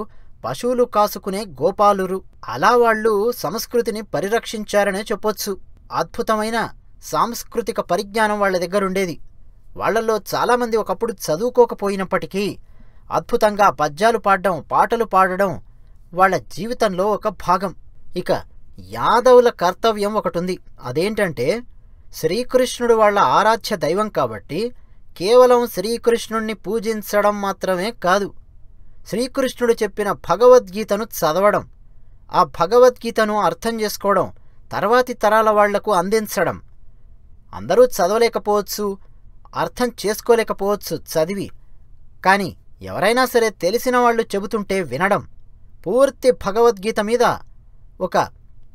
పశువులు కాసుకునే గోపాలురు. అలా వాళ్ళు సంస్కృతిని పరిరక్షించారనే చెప్పొచ్చు. అద్భుతమైన సాంస్కృతిక పరిజ్ఞానం వాళ్ళ దగ్గరుండేది. వాళ్లలో చాలామంది ఒకప్పుడు చదువుకోకపోయినప్పటికీ అద్భుతంగా పద్యాలు పాడడం, పాటలు పాడడం వాళ్ళ జీవితంలో ఒక భాగం. ఇక యాదవుల కర్తవ్యం ఒకటుంది. అదేంటంటే శ్రీకృష్ణుడు వాళ్ళ ఆరాధ్య దైవం కాబట్టి కేవలం శ్రీకృష్ణుణ్ణి పూజించడం మాత్రమే కాదు, శ్రీకృష్ణుడు చెప్పిన భగవద్గీతను చదవడం, ఆ భగవద్గీతను అర్థం చేసుకోవడం, తర్వాతి తరాల వాళ్లకు అందించడం. అందరూ చదవలేకపోవచ్చు, అర్థం చేసుకోలేకపోవచ్చు చదివి, కానీ ఎవరైనా సరే తెలిసిన వాళ్ళు చెబుతుంటే వినడం, పూర్తి భగవద్గీత మీద ఒక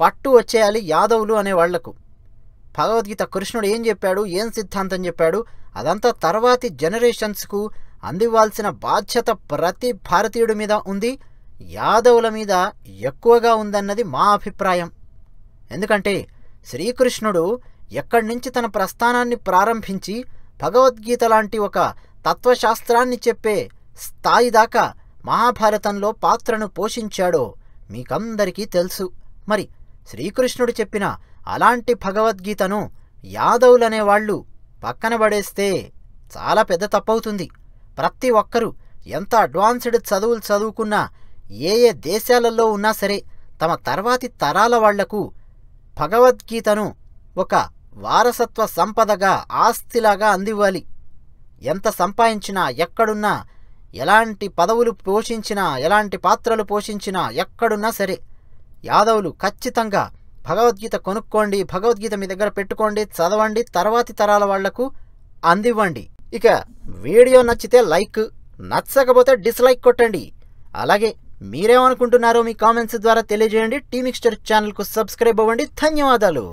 పట్టు వచ్చేయాలి యాదవులు అనేవాళ్లకు. భగవద్గీత కృష్ణుడు ఏం చెప్పాడు, ఏం సిద్ధాంతం చెప్పాడు, అదంతా తర్వాతి జనరేషన్స్కు అందివ్వాల్సిన బాధ్యత ప్రతి భారతీయుడి మీద ఉంది. యాదవుల మీద ఎక్కువగా ఉందన్నది మా అభిప్రాయం. ఎందుకంటే శ్రీకృష్ణుడు ఎక్కడి నుంచి తన ప్రస్థానాన్ని ప్రారంభించి భగవద్గీత లాంటి ఒక తత్వశాస్త్రాన్ని చెప్పే స్థాయి దాకా మహాభారతంలో పాత్రను పోషించాడో మీకందరికీ తెలుసు. మరి శ్రీకృష్ణుడు చెప్పిన అలాంటి భగవద్గీతను యాదవులనే వాళ్ళు పక్కన పడేస్తే చాలా పెద్ద తప్పవుతుంది. ప్రతి ఒక్కరూ ఎంత అడ్వాన్స్డ్ చదువులు చదువుకున్నా, ఏ దేశాలలో ఉన్నా సరే, తమ తర్వాతి తరాల వాళ్లకు భగవద్గీతను ఒక వారసత్వ సంపదగా, ఆస్తిలాగా అందివ్వాలి. ఎంత సంపాదించినా, ఎక్కడున్నా, ఎలాంటి పదవులు పోషించినా, ఎలాంటి పాత్రలు పోషించినా, ఎక్కడున్నా సరే యాదవులు ఖచ్చితంగా భగవద్గీత కొనుక్కోండి, భగవద్గీత మీ దగ్గర పెట్టుకోండి, చదవండి, తర్వాతి తరాల వాళ్లకు అందివ్వండి. ఇక వీడియో నచ్చితే లైక్, నచ్చకపోతే డిస్లైక్ కొట్టండి. అలాగే మీరేమనుకుంటున్నారో మీ కామెంట్స్ ద్వారా తెలియజేయండి. టీ మిక్స్చర్ ఛానల్కు సబ్స్క్రైబ్ అవ్వండి. ధన్యవాదాలు.